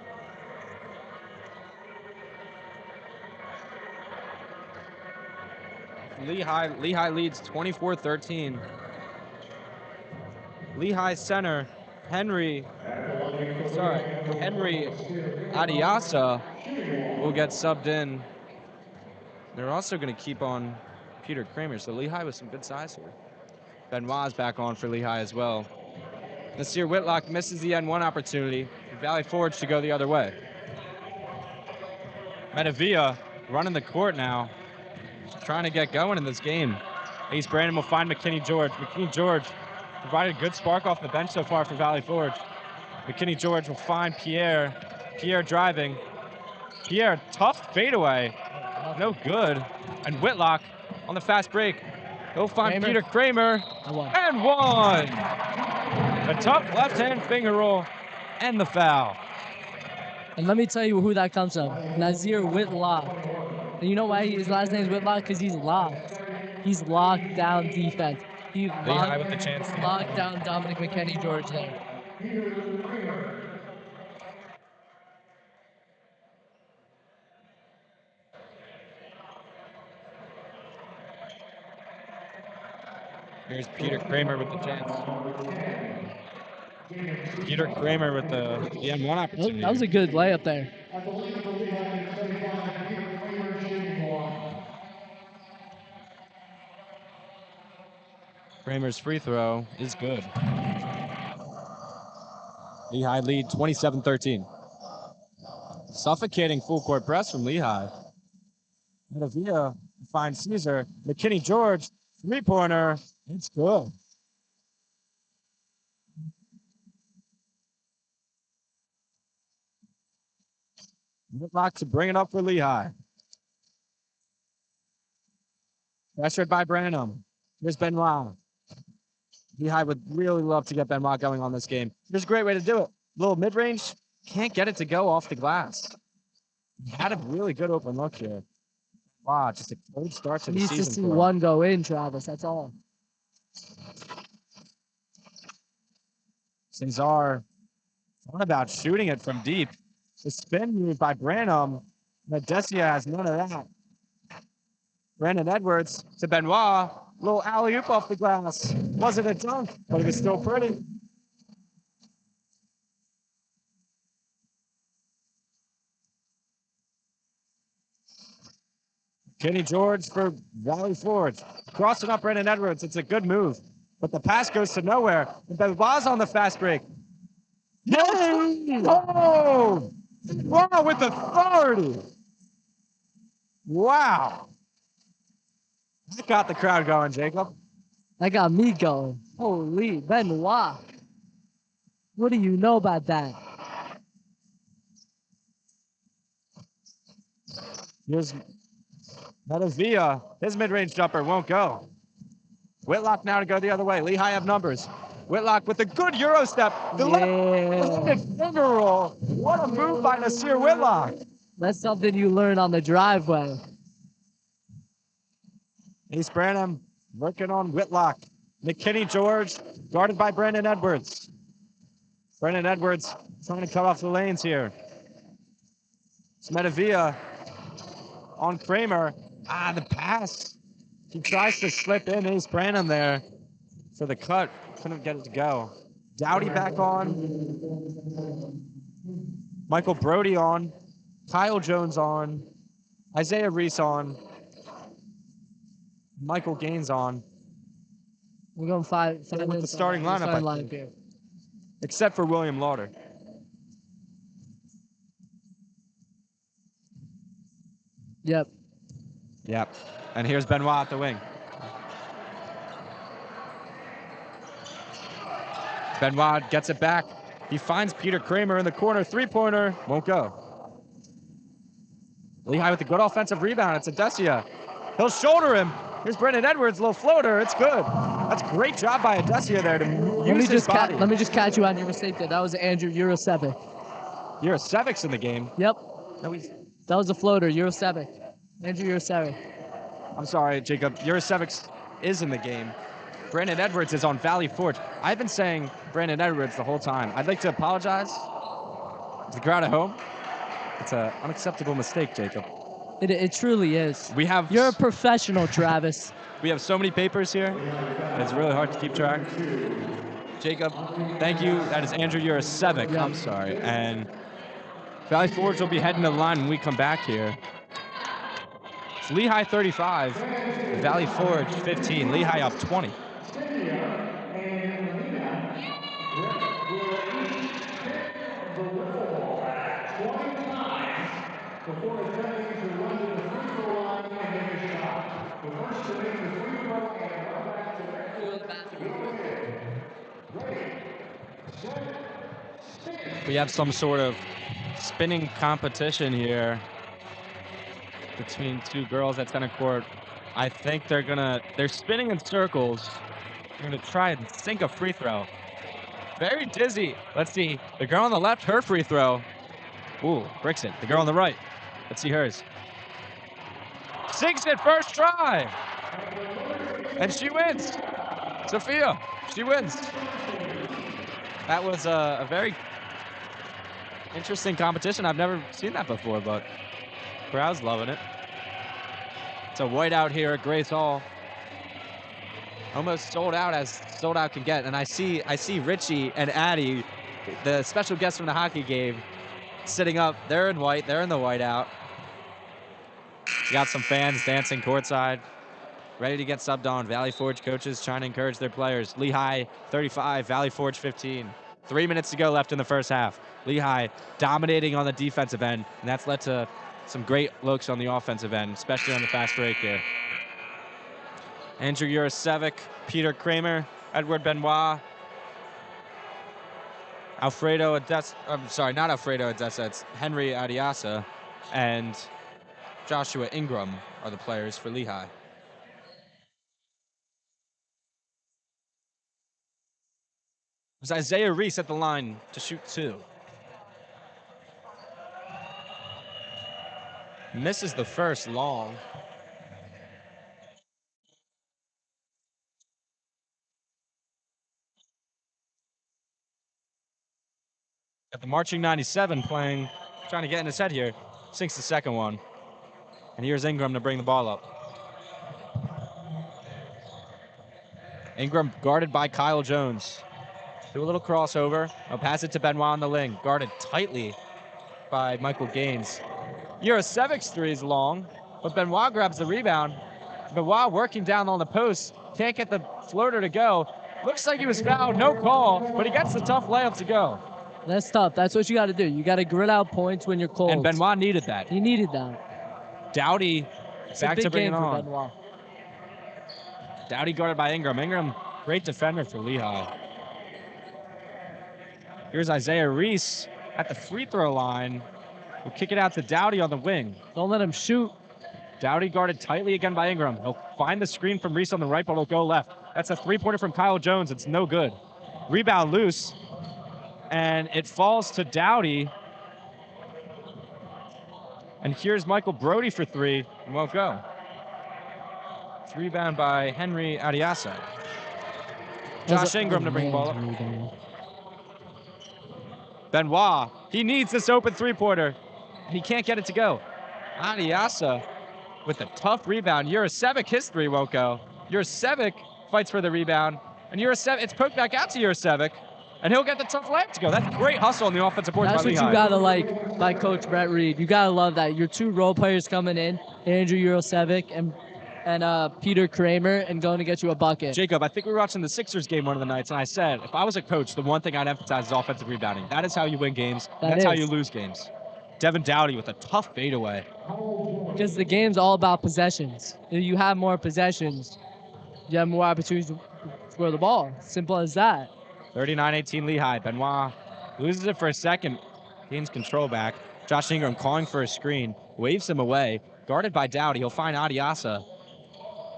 Lehigh leads 24-13. Lehigh center, Henry Adiasa will get subbed in They're also going to keep on Peter Kramer, so Lehigh with some good size here. Benoit's back on for Lehigh as well. Nasir Whitlock misses the N1 opportunity. Valley Forge to go the other way. Metavia running the court now, trying to get going in this game. Ace Brandon will find McKinney George. McKinney George provided a good spark off the bench so far for Valley Forge. McKinney George will find Pierre. Pierre driving. Pierre, tough fadeaway. No good. And Whitlock on the fast break. He'll find Peter Kramer. And one. The tough left-hand finger roll and the foul. And let me tell you who that comes from. Nazir Whitlock. And you know why his last name is Whitlock? Because he's locked. He's locked down defense. He Lehigh with the chance. Locked down Dominic McKinney George there. Here's Peter Kramer with the chance. Peter Kramer with the N1 opportunity. That was a good layup there. Kramer's free throw is good. Lehigh lead 27-13. Suffocating full court press from Lehigh. Metavia finds Caesar. McKinney George, three-pointer. It's good. Whitlock to bring it up for Lehigh. Pressured by Branham. Here's Benoit. Lehigh would really love to get Benoit going on this game. Here's a great way to do it. Little mid-range. Can't get it to go off the glass. Had a really good open look here. Wow, just a cold start to the season. Needs to see one go in, Travis. That's all. Cesar thought about shooting it from deep. The spin move by Branham. Nadesia has none of that. Brandon Edwards to Benoit. Little alley-oop off the glass. Wasn't a dunk, but it was still pretty. Kenny George for Valley Forge. Crossing up Brandon Edwards. It's a good move, but the pass goes to nowhere. Benoit's on the fast break. Oh! Wow, with authority. Wow. That got the crowd going, Jacob. That got me going. Holy, Benoit. What do you know about that? Here's Metavia. His mid-range jumper won't go. Whitlock now to go the other way. Lehigh have numbers. Whitlock with a good Euro step. The left finger roll. What a move by Nasir Whitlock. That's something you learn on the driveway. Ace Branham working on Whitlock. McKinney George guarded by Brandon Edwards. Brandon Edwards trying to cut off the lanes here. It's Metavia on Kramer. The pass. He tries to slip in Ace Branham there for the cut. Couldn't get it to go. Dowdy back on. Michael Brody on. Kyle Jones on. Isaiah Reese on. Michael Gaines on. We're going five with minutes the starting lineup, here. Except for William Lauder. Yep. Yep. And here's Benoit at the wing. Benoit gets it back. He finds Peter Kramer in the corner. Three-pointer. Won't go. Lehigh with a good offensive rebound. It's Adesia. He'll shoulder him. Here's Brandon Edwards, little floater. It's good. That's a great job by Adesia there to use his body. Let me just catch you on your mistake there. That was Andrew Eurosevic. Eurosevic's in the game. Yep. No, that was a floater. Eurosevic. Andrew Eurosevic. I'm sorry, Jacob. Eurosevic is in the game. Brandon Edwards is on Valley Forge. I've been saying Brandon Edwards the whole time. I'd like to apologize to the crowd at home. It's an unacceptable mistake, Jacob. It truly is. You're a professional, Travis. We have so many papers here. It's really hard to keep track. Jacob, thank you. That is Andrew Eurosevic. Yep. I'm sorry. And Valley Forge will be heading to the line when we come back here. It's Lehigh 35, Valley Forge 15. Lehigh up 20. Before attempting to run to the free throw line and make a shot. The first to make the free throw and run back to We have some sort of spinning competition here between two girls at center court. I think they're spinning in circles. They're gonna try and sink a free throw. Very dizzy. Let's see. The girl on the left, her free throw. Ooh, bricks it. The girl on the right. Let's see hers. Sinks it first try. And she wins. Sophia, she wins. That was a very interesting competition. I've never seen that before, but crowd's loving it. It's a whiteout here at Grace Hall. Almost sold out as sold out can get. And I see Richie and Addie, the special guests from the hockey game, sitting up. They're in white. They're in the whiteout. You got some fans dancing courtside, ready to get subbed on. Valley Forge coaches trying to encourage their players. Lehigh 35, Valley Forge 15. 3 minutes to go left in the first half. Lehigh dominating on the defensive end, and that's led to some great looks on the offensive end, especially on the fast break here. Andrew Urasevic, Peter Kramer, Edward Benoit, Alfredo Odessa, I'm sorry, not Alfredo Odessa, it's Henry Adiasa, and Joshua Ingram are the players for Lehigh. It was Isaiah Reese at the line to shoot two. Misses the first long. Got the Marching 97 playing, trying to get in his head here. Sinks the second one. And here's Ingram to bring the ball up. Ingram guarded by Kyle Jones. Do a little crossover. I'll pass it to Benoit on the wing. Guarded tightly by Michael Gaines. Urasevic's three is long, but Benoit grabs the rebound. Benoit working down on the post. Can't get the floater to go. Looks like he was fouled, no call, but he gets the tough layup to go. That's tough. That's what you got to do. You got to grit out points when you're cold. And Benoit needed that. He needed that. Dowdy It's back a to big bring game it for on. Benoit. Dowdy guarded by Ingram. Ingram, great defender for Lehigh. Here's Isaiah Reese at the free throw line. We'll kick it out to Dowdy on the wing. Don't let him shoot. Dowdy guarded tightly again by Ingram. He'll find the screen from Reese on the right, but it'll go left. That's a three-pointer from Kyle Jones. It's no good. Rebound loose, and it falls to Dowdy. And here's Michael Brody for three, and won't go. Rebound by Henry Adiasa. Josh Ingram to bring the ball up. Benoit, he needs this open three-pointer, and he can't get it to go. Adiasa with a tough rebound. Urasevic, his three won't go. Urasevic fights for the rebound, and Urasevic, it's poked back out to Urasevic, and he'll get the tough layup to go. That's great hustle on the offensive boards That's by what Lehigh. you got to like by Coach Brett Reed. You got to love that. Your two role players coming in, Andrew Urasevic and Peter Kramer, and going to get you a bucket. Jacob, I think we were watching the Sixers game one of the nights, and I said, if I was a coach, the one thing I'd emphasize is offensive rebounding. That is how you win games. That's how you lose games. Devin Dowdy with a tough fadeaway. Because the game's all about possessions. If you have more possessions, you have more opportunities to score the ball. Simple as that. 39-18 Lehigh. Benoit loses it for a second, gains control back. Josh Ingram calling for a screen, waves him away. Guarded by Dowdy, he'll find Adiasa.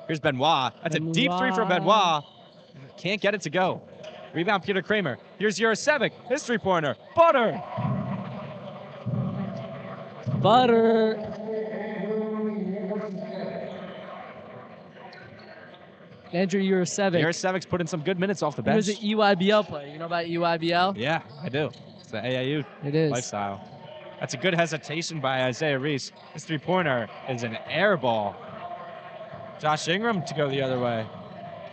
Here's Benoit. That's a deep three from Benoit. Can't get it to go. Rebound Peter Kramer. Here's Urasevic, his three-pointer. Butter! Andrew Urasevic. Urasevic's put in some good minutes off the He bench. was an EYBL player. You know about EYBL? Yeah, I do. It's the AAU It is. lifestyle. That's a good hesitation by Isaiah Reese. His three-pointer is an air ball. Josh Ingram to go the other way.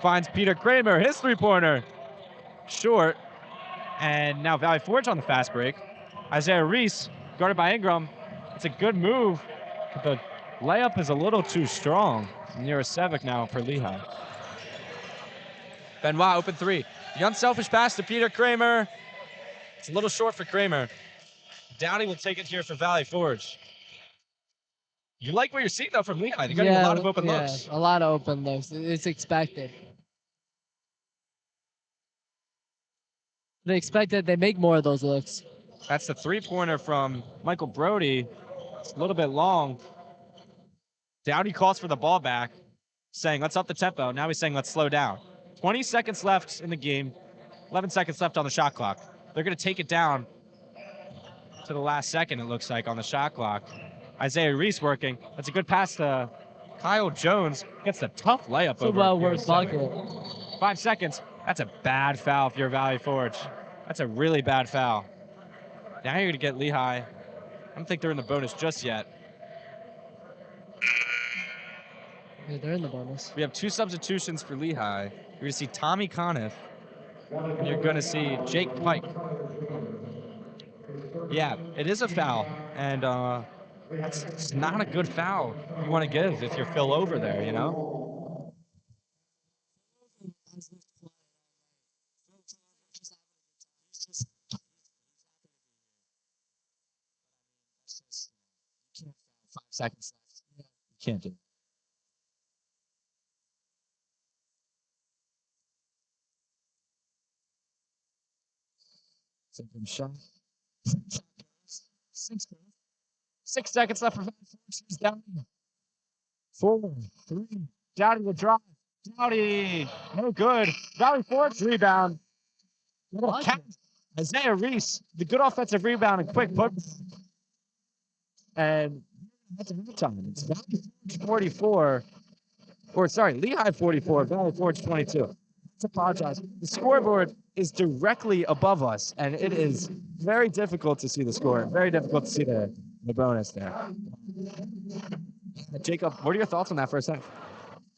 Finds Peter Kramer, his three-pointer. Short. And now Valley Forge on the fast break. Isaiah Reese, guarded by Ingram. It's a good move. The Layup is a little too strong. Near now for Lehigh. Benoit, open three. The unselfish pass to Peter Kramer. It's a little short for Kramer. Downey will take it here for Valley Forge. You like what you're seeing, though, from Lehigh. They're getting a lot of open looks. A lot of open looks. It's expected. They expect that they make more of those looks. That's the three-pointer from Michael Brody. It's a little bit long. Downey calls for the ball back, saying, let's up the tempo. Now he's saying, let's slow down. 20 seconds left in the game. 11 seconds left on the shot clock. They're going to take it down to the last second, it looks like, on the shot clock. Isaiah Reese working. That's a good pass to Kyle Jones. Gets the tough layup It's a over. well-worked bucket. 5 seconds. That's a bad foul if you're Valley Forge. That's a really bad foul. Now you're going to get Lehigh. I don't think they're in the bonus just yet. Yeah, they're in the bonus. We have 2 substitutions for Lehigh. You're going to see Tommy Conniff. And you're going to see Jake Pike. Yeah, it is a foul. And it's not a good foul you want to give if you're Phil over there, you know? Seconds left. You can't do it. Second shot. 6 seconds left for Valley Forge. He's down. 4, 3. Dowdy will drive. Dowdy, no good. Valley Forge rebound. Isaiah Reese, the good offensive rebound and quick put. And that's another time. It's Valley Forge 44. Or sorry, Lehigh 44, Valley Forge 22. Let's apologize. The scoreboard is directly above us, and it is very difficult to see the score. Very difficult to see the bonus there. Jacob, what are your thoughts on that for a second?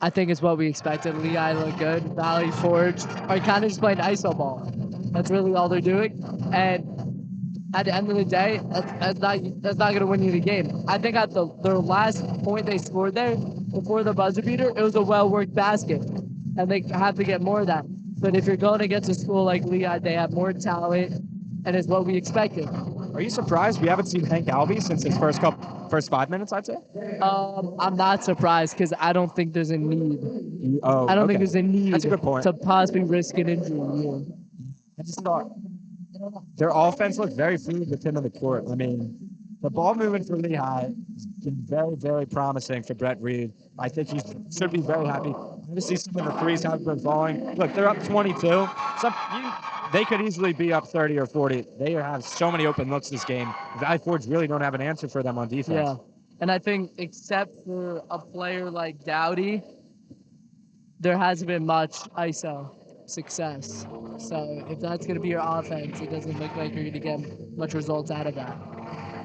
I think it's what we expected. Lehigh looked good. Valley Forge are kind of just playing ISO ball. That's really all they're doing. And at the end of the day, that's not going to win you the game. I think at their last point they scored there, before the buzzer beater, it was a well-worked basket. And they have to get more of that. But if you're going against a school like Lehigh, they have more talent, and it's what we expected. Are you surprised we haven't seen Hank Albee since his first 5 minutes, I'd say? I'm not surprised because I don't think there's a need. I don't think there's a need That's a good point. to possibly risk an injury. I just thought their offense looked very fluid with him in the court. I mean, the ball movement for Lehigh has been very, very promising for Brett Reed. I think he should be very happy. Obviously, some of the threes haven't been falling. Look, they're up 22. They could easily be up 30 or 40. They have so many open looks this game. Valley Forge really don't have an answer for them on defense. Yeah, and I think except for a player like Dowdy, there hasn't been much ISO success. So if that's going to be your offense, it doesn't look like you're going to get much results out of that.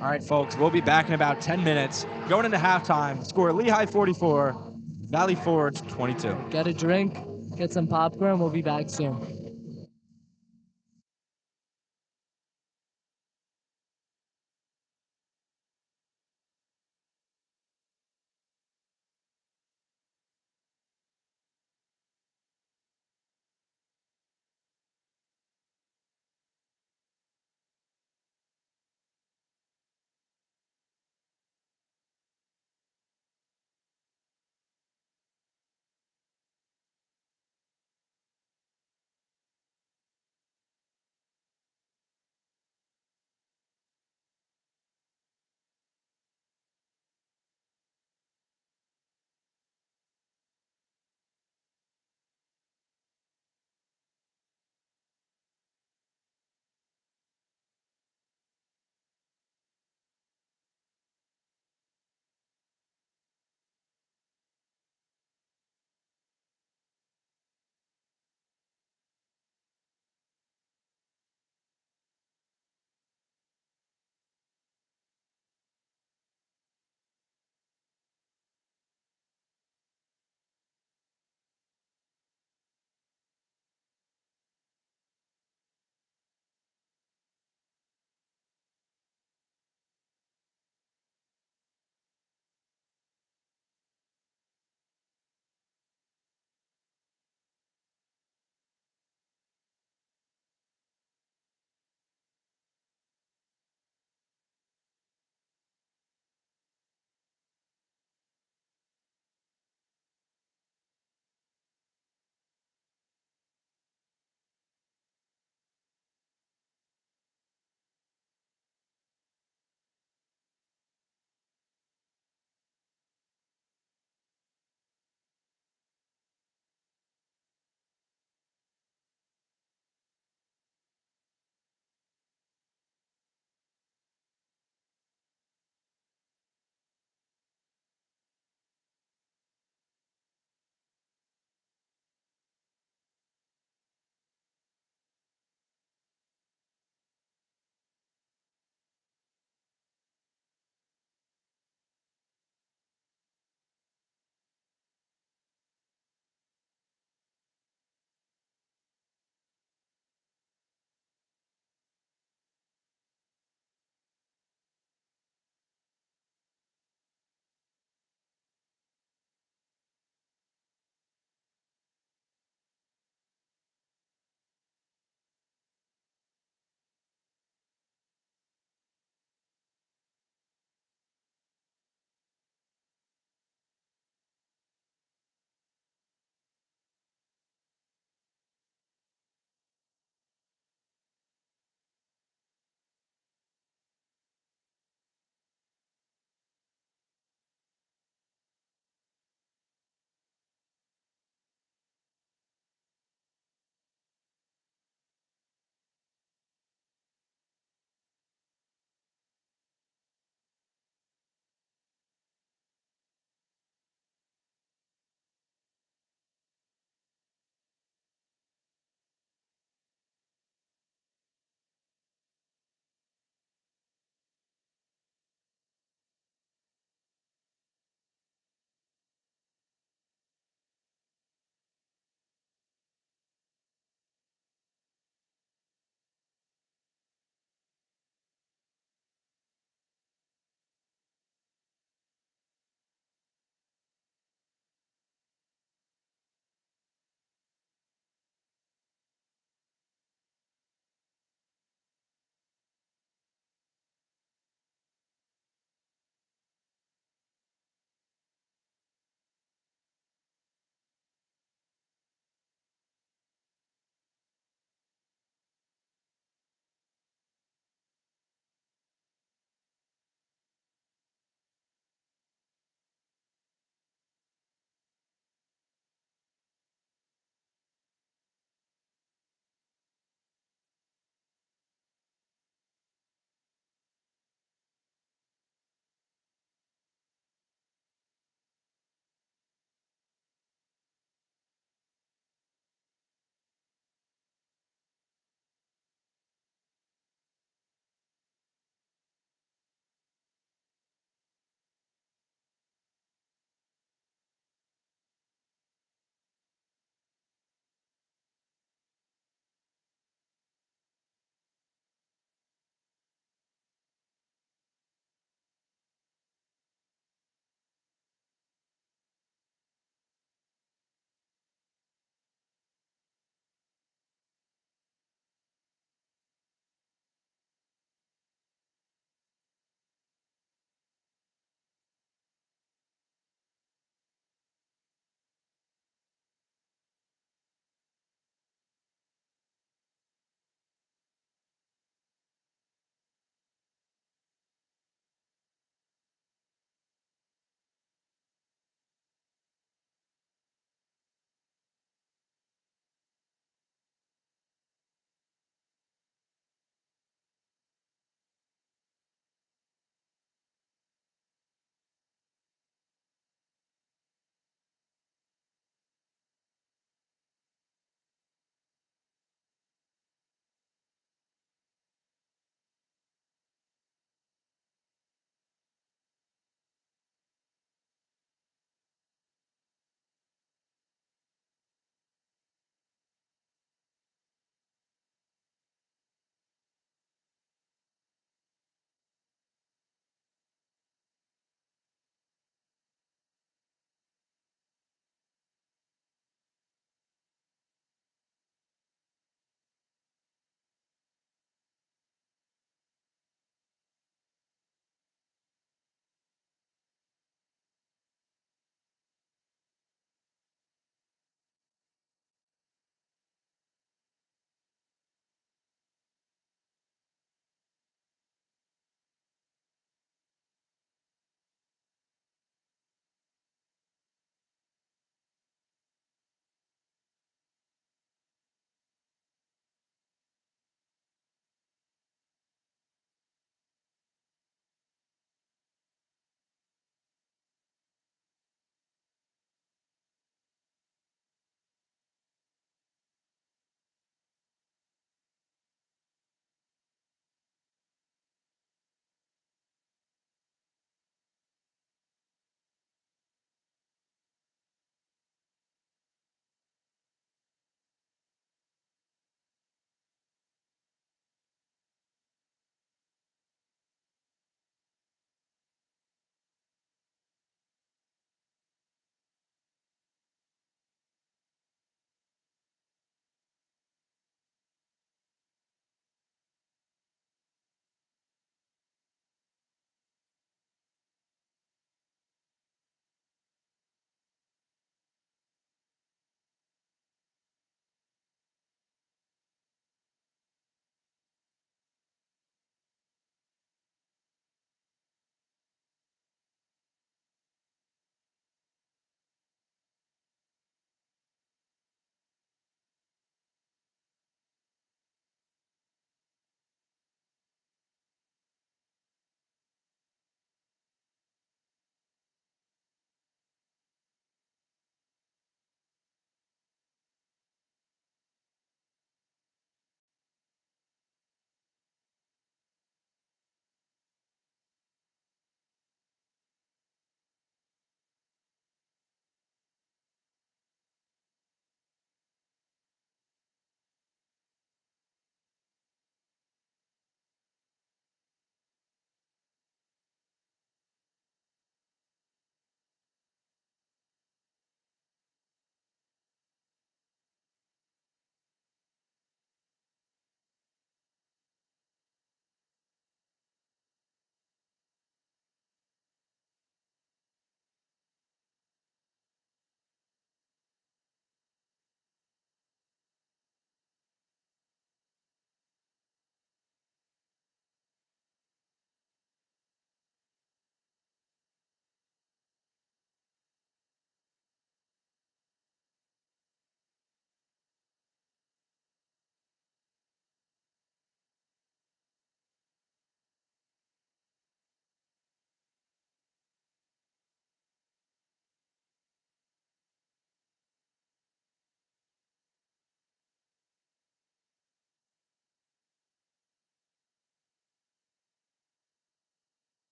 All right, folks, we'll be back in about 10 minutes. Going into halftime, score Lehigh 44, Valley Forge 22. Get a drink, get some popcorn, we'll be back soon.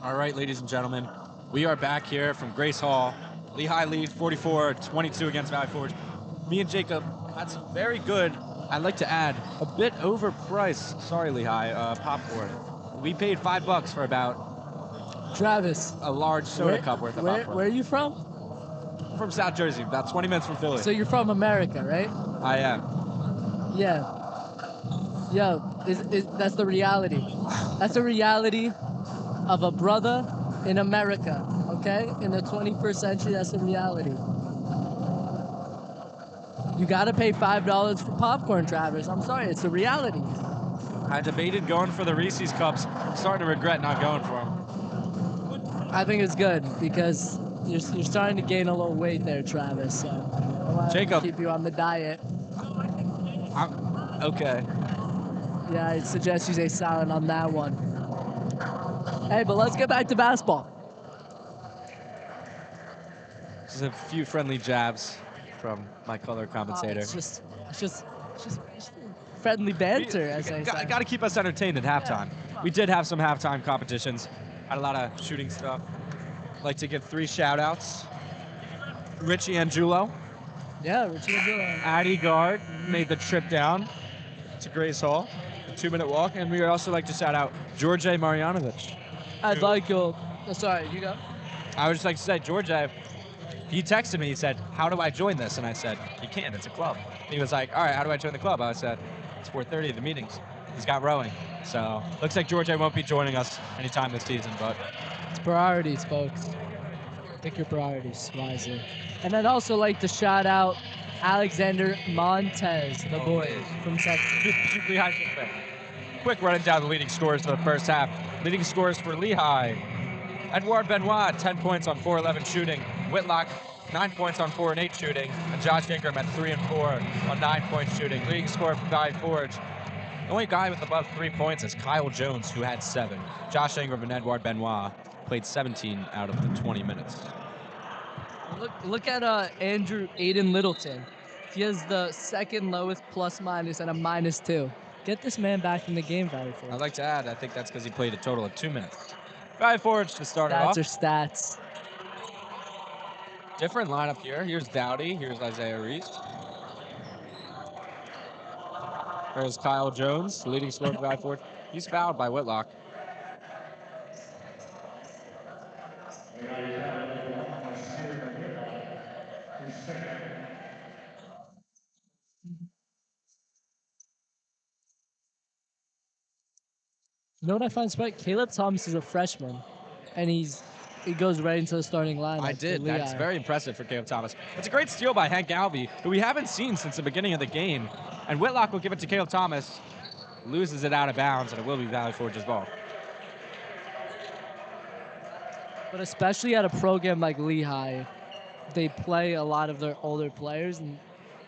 All right, ladies and gentlemen, we are back here from Grace Hall. Lehigh leads 44-22 against Valley Forge. Me and Jacob had some very good, I'd like to add, a bit overpriced, sorry Lehigh, popcorn. We paid $5 for about Travis, a large soda cup worth of popcorn. where are you from? I'm from South Jersey, about 20 minutes from Philly. So you're from America, right? I am. Yeah. Yo, that's the reality. That's the reality of a brother in America, okay? In the 21st century, that's the reality. You gotta pay $5 for popcorn, Travis. I'm sorry, it's the reality. I debated going for the Reese's Cups. I'm starting to regret not going for them. I think it's good because you're starting to gain a little weight there, Travis. So I want to Jacob. keep you on the diet. Okay. Yeah, I'd suggest you say silent on that one. Hey, but let's get back to basketball. Just a few friendly jabs from my color commentator. It's just friendly banter, as I say. Got to keep us entertained at halftime. We did have some halftime competitions. Had a lot of shooting stuff. Like to give 3 shout-outs. Richie Angulo. Yeah, Richie Angulo. Addy Guard made the trip down to Grace Hall. A 2-minute walk. And we would also like to shout out George Marjanovic. I'd like you. Oh, sorry, you go. I would just like to say, George, he texted me, he said, how do I join this? And I said, you can't, it's a club. He was like, all right, how do I join the club? I said, it's 4:30, the meetings. He's got rowing. So looks like George won't be joining us anytime this season, but. It's priorities, folks. Pick your priorities wisely. And I'd also like to shout out Alexander Montez, the boy from Texas. Quick running down the leading scores for the first half. Leading scores for Lehigh. Edouard Benoit, 10 points on 4-11 shooting. Whitlock, 9 points on 4 and 8 shooting. And Josh Ingram at 3 and 4 on 9-point shooting. Leading scorer for Valley Forge. The only guy with above 3 points is Kyle Jones, who had 7. Josh Ingram and Edouard Benoit played 17 out of the 20 minutes. Look at Andrew Aiden Littleton. He has the second lowest plus-minus and a -2. Get this man back in the game, Valley Forge. I'd like to add, I think that's because he played a total of 2 minutes. Valley Forge to start it off. Stats are stats. Different lineup here. Here's Dowdy. Here's Isaiah Reese. There's Kyle Jones, leading scorer for Valley Forge. He's fouled by Whitlock. You know what I find smart? Caleb Thomas is a freshman, and he goes right into the starting lineup. I did. That's very impressive for Caleb Thomas. It's a great steal by Hank Galvey, who we haven't seen since the beginning of the game. And Whitlock will give it to Caleb Thomas. Loses it out of bounds, and it will be Valley Forge's ball. But especially at a program like Lehigh, they play a lot of their older players, and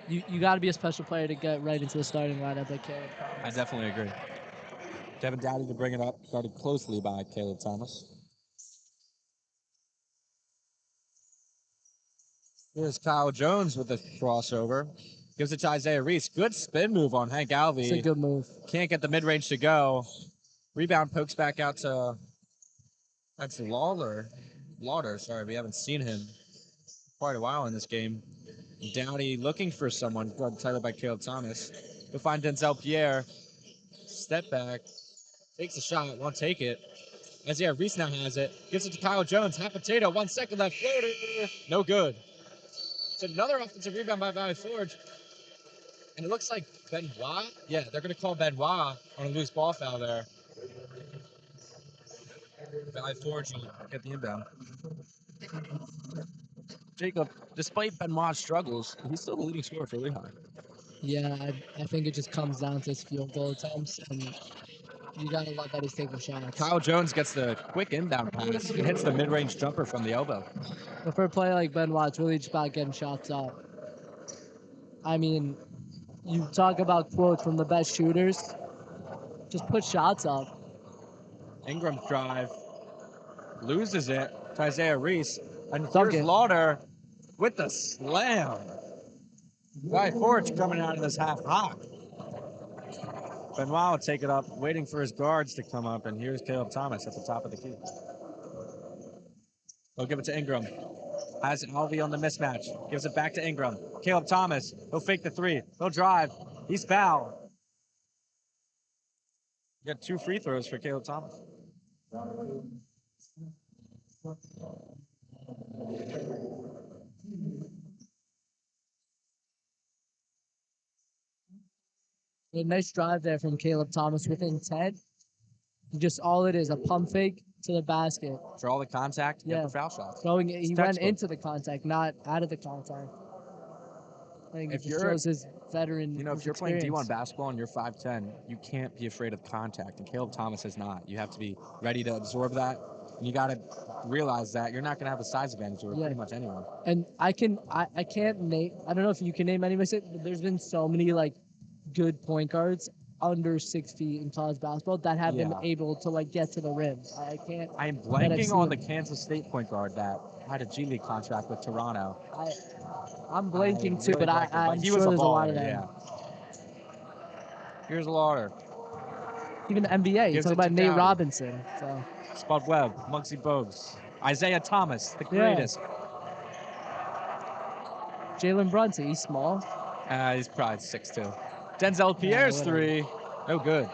you got to be a special player to get right into the starting lineup like Caleb Thomas. I definitely agree. Devin Dowdy to bring it up, guarded closely by Caleb Thomas. Here's Kyle Jones with the crossover. Gives it to Isaiah Reese. Good spin move on Hank Galvey. It's a good move. Can't get the mid-range to go. Rebound pokes back out to... That's Lauder, sorry, we haven't seen him quite a while in this game. Dowdy looking for someone, titled by Caleb Thomas. He'll find Denzel Pierre. Step back. Takes a shot, won't take it. Isaiah Reese now has it. Gives it to Kyle Jones. Half potato, 1 second left. Floater. No good. So another offensive rebound by Valley Forge. And it looks like Benoit. Yeah, they're going to call Benoit on a loose ball foul there. Valley Forge will get the inbound. Jacob, despite Benoit's struggles, he's still the leading scorer for Lehigh. Yeah, I think it just comes down to his field goal attempts, and you gotta love that he's taking shots. Kyle Jones gets the quick inbound pass and hits the mid-range jumper from the elbow. But for a player like Benoit, it's really just about getting shots up. I mean, you talk about quotes from the best shooters. Just put shots up. Ingram's drive. Loses it to Isaiah Reese. And Dunk here's it. Lauder with the slam. Valley Forge coming out of this half hot. Benoit will take it up, waiting for his guards to come up, and here's Caleb Thomas at the top of the key. He'll give it to Ingram. Has Alvey on the mismatch. Gives it back to Ingram. Caleb Thomas. He'll fake the three. He'll drive. He's fouled. Got 2 free throws for Caleb Thomas. A nice drive there from Caleb Thomas with intent. Just all it is, a pump fake to the basket. For all the contact, get Yeah. the foul shots. He went textbook. into the contact, not out of the contact. I think If it just you're- shows his veteran. You know, if his you're playing experience. D1 basketball and you're 5'10", you can't be afraid of contact. And Caleb Thomas is not. You have to be ready to absorb that. And you got to realize that you're not going to have a size advantage over Yeah. pretty much anyone. And I can't name. I don't know if you can name any mistakes, but there's been so many like good point guards under 6 feet in college basketball that have been Yeah. able to like get to the rim. I can't. I am I've blanking on the seen- Kansas State point guard that had a G League contract with Toronto. I'm blanking too, really but blanked, I'm he sure was there's a lot baller, of them. yeah. Here's Lauder. Even the NBA, you Gives talk it about to Nate Dowdy. Robinson. So Spud Webb, Muggsy Bogues, Isaiah Thomas, the Yeah. greatest. Jalen Brunson, he's small. He's probably 6'2". Denzel Pierre's whatever. 3. No good.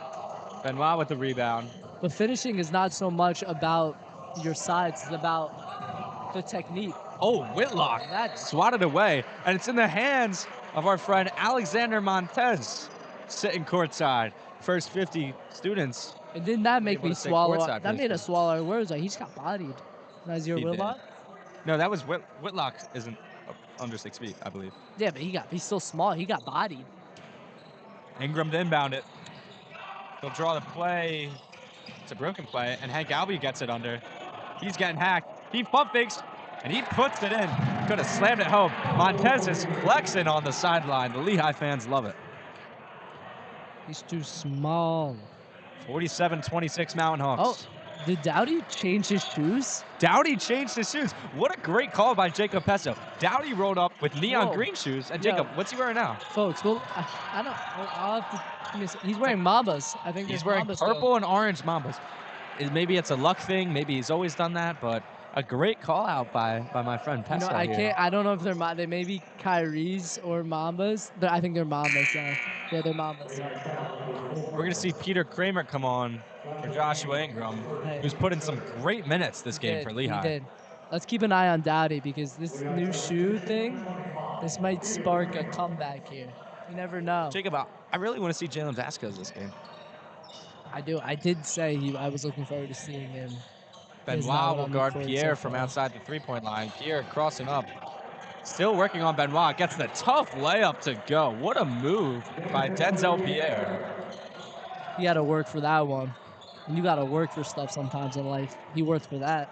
Benoit with the rebound. But finishing is not so much about your sides; it's about the technique. Oh, Whitlock swatted away, and it's in the hands of our friend Alexander Montez, sitting courtside. First 50 students. And didn't that make able me to sit swallow? courtside for That this made game. us swallow our words. Like he just got bodied. Nazir He did. Whitlock. No, that was Whitlock isn't under 6 feet, I believe. Yeah, but he's still small. He got bodied. Ingram to inbound it. He'll draw the play. It's a broken play, and Hank Alvey gets it under. He's getting hacked. He pump fakes, and he puts it in. Could have slammed it home. Montez is flexing on the sideline. The Lehigh fans love it. He's too small. 47-26 Mountain Oh, Hawks. did Dowdy change his shoes? Dowdy changed his shoes. What a great call by Jacob Pesso. Dowdy rolled up with neon Whoa. green shoes. And Yeah. Jacob, what's he wearing now? Folks, well, I don't. I'll have to. He's wearing Mambas. I think He's there's wearing Mambas purple and orange Mambas. Maybe it's a luck thing. Maybe he's always done that. But a great call out by my friend You Pesso know, I here. can't. I don't know if they may be Kyrie's or Mambas. I think they're Mambas. Yeah, they're Mambas. We're going to see Peter Kramer come on for Joshua Ingram, Hey. who's put in some great minutes this game for Lehigh. He did. Let's keep an eye on Dowdy because this new shoe thing, this might spark a comeback here. You never know. Jacob, I really want to see Jalen Vasquez this game. I do. I did say I was looking forward to seeing him. He's not Benoit what will I'm guard looking Pierre forward to from so far. outside the three-point line. Pierre crossing up. Still working on Benoit. Gets the tough layup to go. What a move by Denzel Pierre. You got to work for that one. And you got to work for stuff sometimes in life. He worked for that.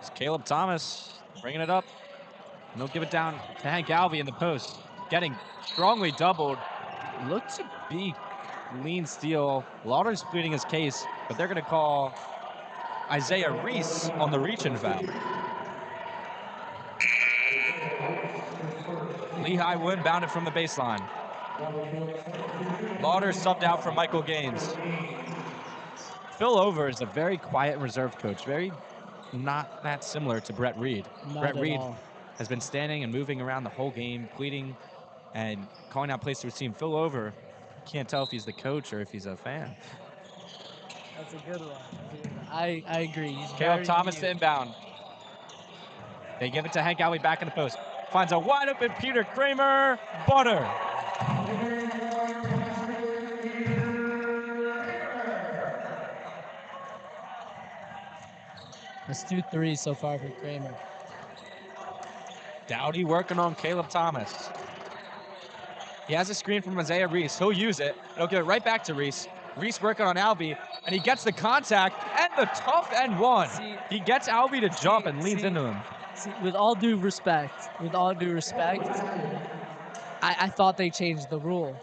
It's Caleb Thomas bringing it up. And they'll give it down to Hank Alvey in the post. Getting strongly doubled. Looked to be lean steal. Lauder's pleading his case, but they're going to call Isaiah Reese on the reach-in foul. Lehigh would inbound it from the baseline. Lauder subbed out for Michael Gaines. Phil Over is a very quiet and reserved coach. Very not that similar to Brett Reed. Not Brett at Reed all. has been standing and moving around the whole game, pleading and calling out plays to his team. Phil Over, can't tell if he's the coach or if he's a fan. That's a good one. I agree. He's Caleb very Thomas to mute. inbound. They give it to Hank Alvey back in the post. Finds a wide open Peter Kramer. Butter. That's 2 3 so far for Kramer. Dowdy working on Caleb Thomas. He has a screen from Isaiah Reese. He'll use it. He'll give it right back to Reese. Reese working on Alvey, and he gets the contact and the tough end one. He gets Alvey to jump and leans into him. See, with all due respect, I thought they changed the rule.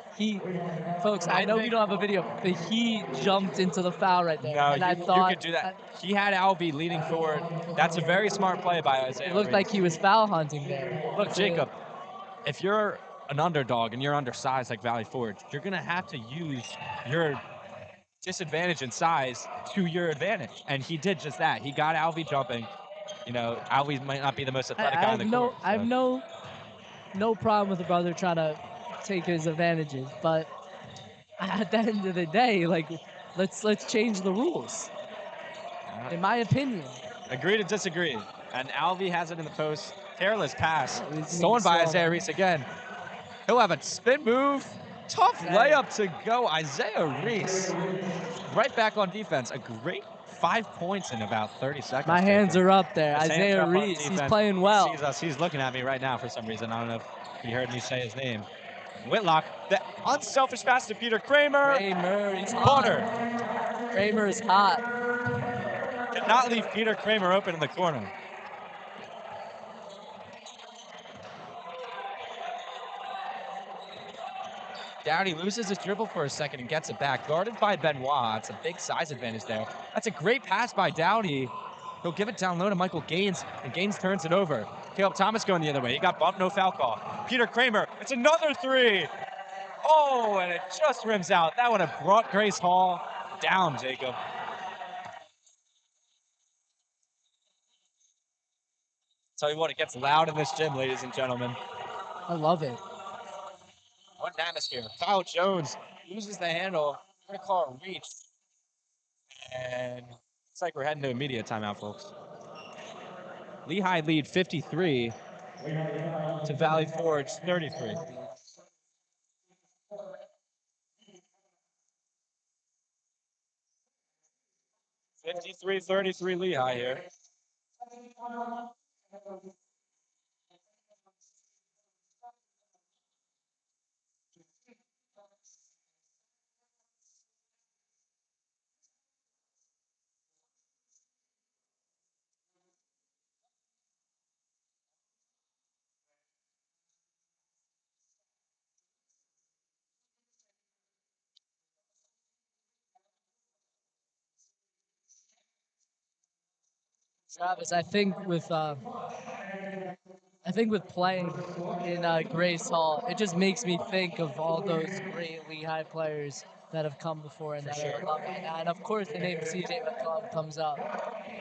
Folks, I know we don't have a video, but he jumped into the foul right there. No, and I you thought could do that. He had Alvey leaning forward. That's a very smart play by Isaiah it looked Reese. like he was foul hunting there. Look, Jacob, if you're an underdog and you're undersized like Valley Forge, you're going to have to use your disadvantage in size to your advantage. And he did just that. He got Alvey jumping. You know, Alvey might not be the most I, athletic I guy on have the court. I have no problem with the brother trying to take his advantages, but at the end of the day, like let's change the rules. In my opinion. Agree to disagree. And Alvey has it in the post. Careless pass. Oh, he's Stolen by being Isaiah slow. Reese again. He'll have a spin move. Tough Right. layup to go. Isaiah Reese right back on defense. A great 5 points in about 30 seconds. My hands Jacob. are up there. His hands are Isaiah up on Reese, he's defense. playing well. He sees us. He's looking at me right now for some reason. I don't know if he heard me say his name. Whitlock, the unselfish pass to Peter Kramer. Kramer, he's hot. Kramer is hot. Could not leave Peter Kramer open in the corner. Downey loses his dribble for a second and gets it back. Guarded by Benoit. It's a big size advantage there. That's a great pass by Downey. He'll give it down low to Michael Gaines, and Gaines turns it over. Caleb Thomas going the other way. He got bumped, no foul call. Peter Kramer, it's another three. Oh, and it just rims out. That would have brought Grace Hall down, Jacob. Tell you what, it gets loud in this gym, ladies and gentlemen. I love it. What an atmosphere. Kyle Jones loses the handle. We're going to call a reach. And it's like we're heading to a media timeout, folks. Lehigh lead 53 to Valley Forge 33. (53-33) Lehigh here. Travis, I think with playing in Grace Hall, it just makes me think of all those great Lehigh players that have come before and that I love. And of course, the name CJ McCollum comes up.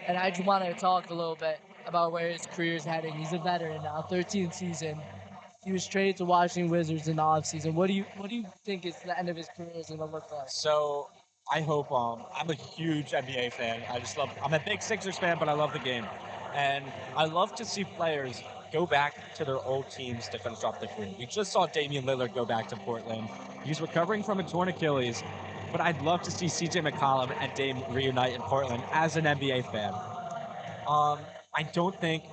And I just want to talk a little bit about where his career is heading. He's a veteran now, 13th season. He was traded to Washington Wizards in the offseason. What do you think is the end of his career is going to look like? So I hope I'm a huge NBA fan. I'm a big Sixers fan, but I love the game. And I love to see players go back to their old teams to finish off their career. We just saw Damian Lillard go back to Portland. He's recovering from a torn Achilles, but I'd love to see CJ McCollum and Dame reunite in Portland as an NBA fan. I don't think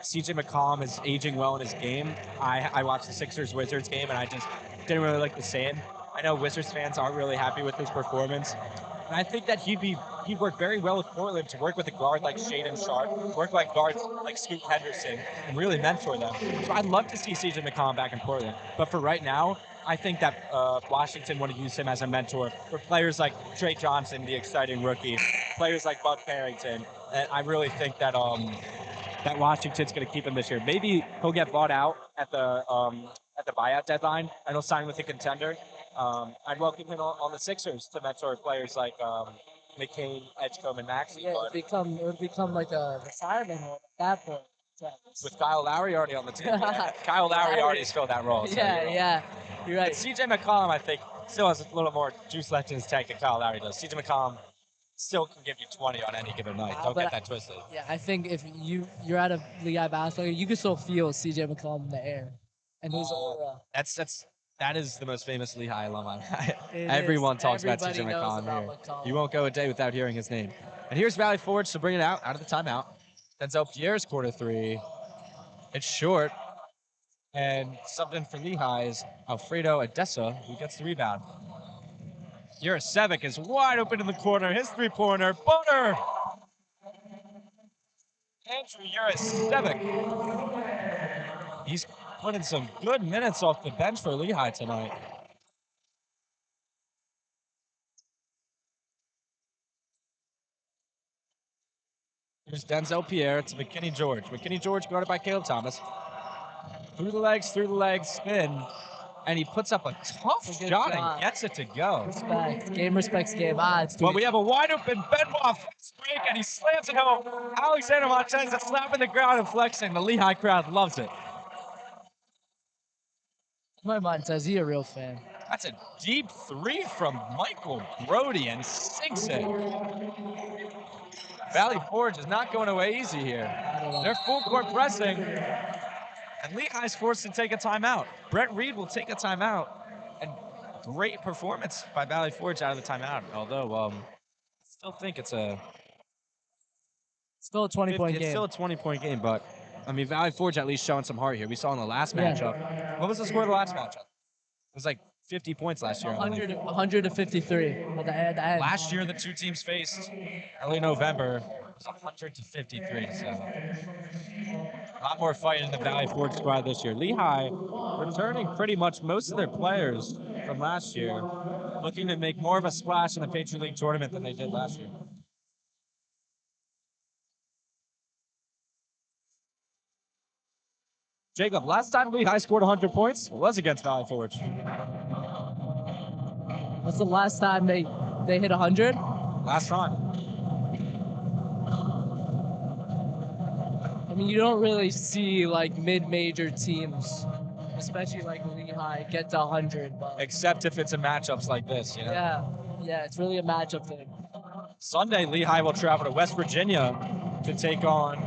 CJ McCollum is aging well in his game. I watched the Sixers-Wizards game, and I just didn't really like the same. I know Wizards fans aren't really happy with his performance. And I think that he'd work very well with Portland to work with a guard like Shaedon Sharp, work like guards like Scoot Henderson, and really mentor them. So I'd love to see CJ McCollum back in Portland. But for right now, I think that Washington want to use him as a mentor for players like Trey Johnson, the exciting rookie, players like Bud Carrington. And I really think that that Washington's going to keep him this year. Maybe he'll get bought out at the buyout deadline, and he'll sign with a contender. I'd welcome him on the Sixers to mentor players like McCain, Edgecombe, and Maxey. Yeah, it would become like a retirement home at that point. With Kyle Lowry already on the team. Kyle Lowry already filled that role. So Yeah, you're right. But CJ McCollum, I think, still has a little more juice left in his tank than Kyle Lowry does. CJ McCollum still can give you 20 on any given night. Don't get that twisted. Yeah, I think if you're at a Lehigh basketball, you can still feel CJ McCollum in the air and his aura. That is the most famous Lehigh alumni. It Everyone is. talks Everybody about CJ knows McCollum about here. McCollum. You won't go a day without hearing his name. And here's Valley Forge to bring it out of the timeout. Denzel Pierre's corner three. It's short. And something for Lehigh is Alfredo Adessa, who gets the rebound. Jurasevic is wide open in the corner. His three-pointer. Butter! Andrew Jurasevic. He's putting some good minutes off the bench for Lehigh tonight. Here's Denzel Pierre to McKinney George. McKinney George guarded by Caleb Thomas. Through the legs, spin. and he puts up a tough It's a good shot shot. and gets it to go. Respect. Game respects game. It's But we have a wide open Benoit fast break, and he slams it home. Alexander Montez is slapping the ground and flexing. The Lehigh crowd loves it. My mind says he a real fan. That's a deep three from Michael Brody and sinks it. Valley Forge is not going away easy here. They're full court pressing, and Lehigh's forced to take a timeout. Brett Reed will take a timeout, and great performance by Valley Forge out of the timeout. Although, I still think it's still a 20-point game. It's still a 20-point game, but I mean, Valley Forge at least showing some heart here. We saw in the last matchup. What was the score of the last matchup? It was like 50 points last year. 100 to 53 at the end. Last year, the two teams faced early November. It was 100 to 53. So a lot more fight in the Valley Forge squad this year. Lehigh returning pretty much most of their players from last year, looking to make more of a splash in the Patriot League tournament than they did last year. Jacob, last time Lehigh scored 100 points was against Valley Forge. What's the last time they hit 100? Last time. I mean, you don't really see like mid-major teams, especially like Lehigh, get to 100. But Except if it's in matchups like this, you know? yeah, it's really a matchup thing. Sunday, Lehigh will travel to West Virginia to take on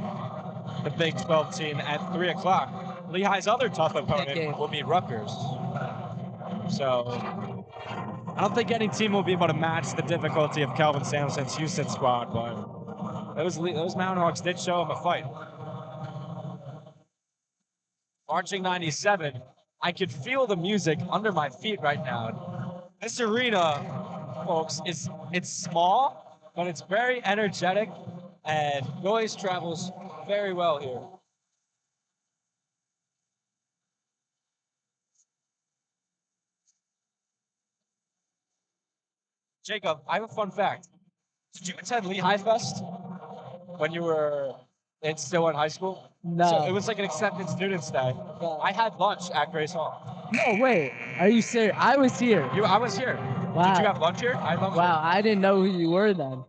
the Big 12 team at 3 o'clock. Lehigh's other tough opponent will be Rutgers. So I don't think any team will be able to match the difficulty of Kelvin Samuelson's Houston squad, but those Mountain Hawks did show him a fight. Marching 97, I could feel the music under my feet right now. This arena, folks, it's small, but it's very energetic, and noise travels very well here. Jacob, I have a fun fact. Did you attend Lehigh Fest when you were still in high school? No. So it was like an acceptance students day. Yeah. I had lunch at Grace Hall. No, wait. Are you serious? I was here. I was here. Wow. Did you have lunch here? I had lunch Wow, I didn't know who you were then.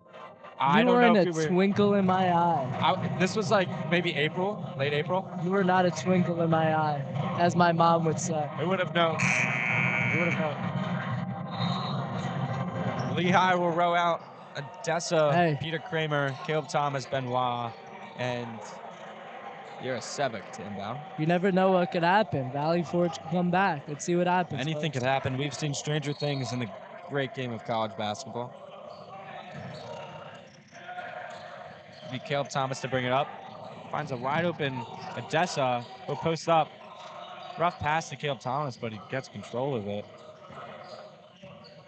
I you don't were know in if a twinkle in my eye. This was like maybe April, late April. You were not a twinkle in my eye, as my mom would say. Who would have known? Who would have known? Lehigh will row out Odessa, Peter Kramer, Caleb Thomas, Benoit, and Jarasevic to inbound. You never know what could happen. Valley Forge can come back. Let's see what happens. Anything could happen. We've seen stranger things in the great game of college basketball. Be Caleb Thomas to bring it up. Finds a wide open Odessa, who posts up. Rough pass to Caleb Thomas, but he gets control of it.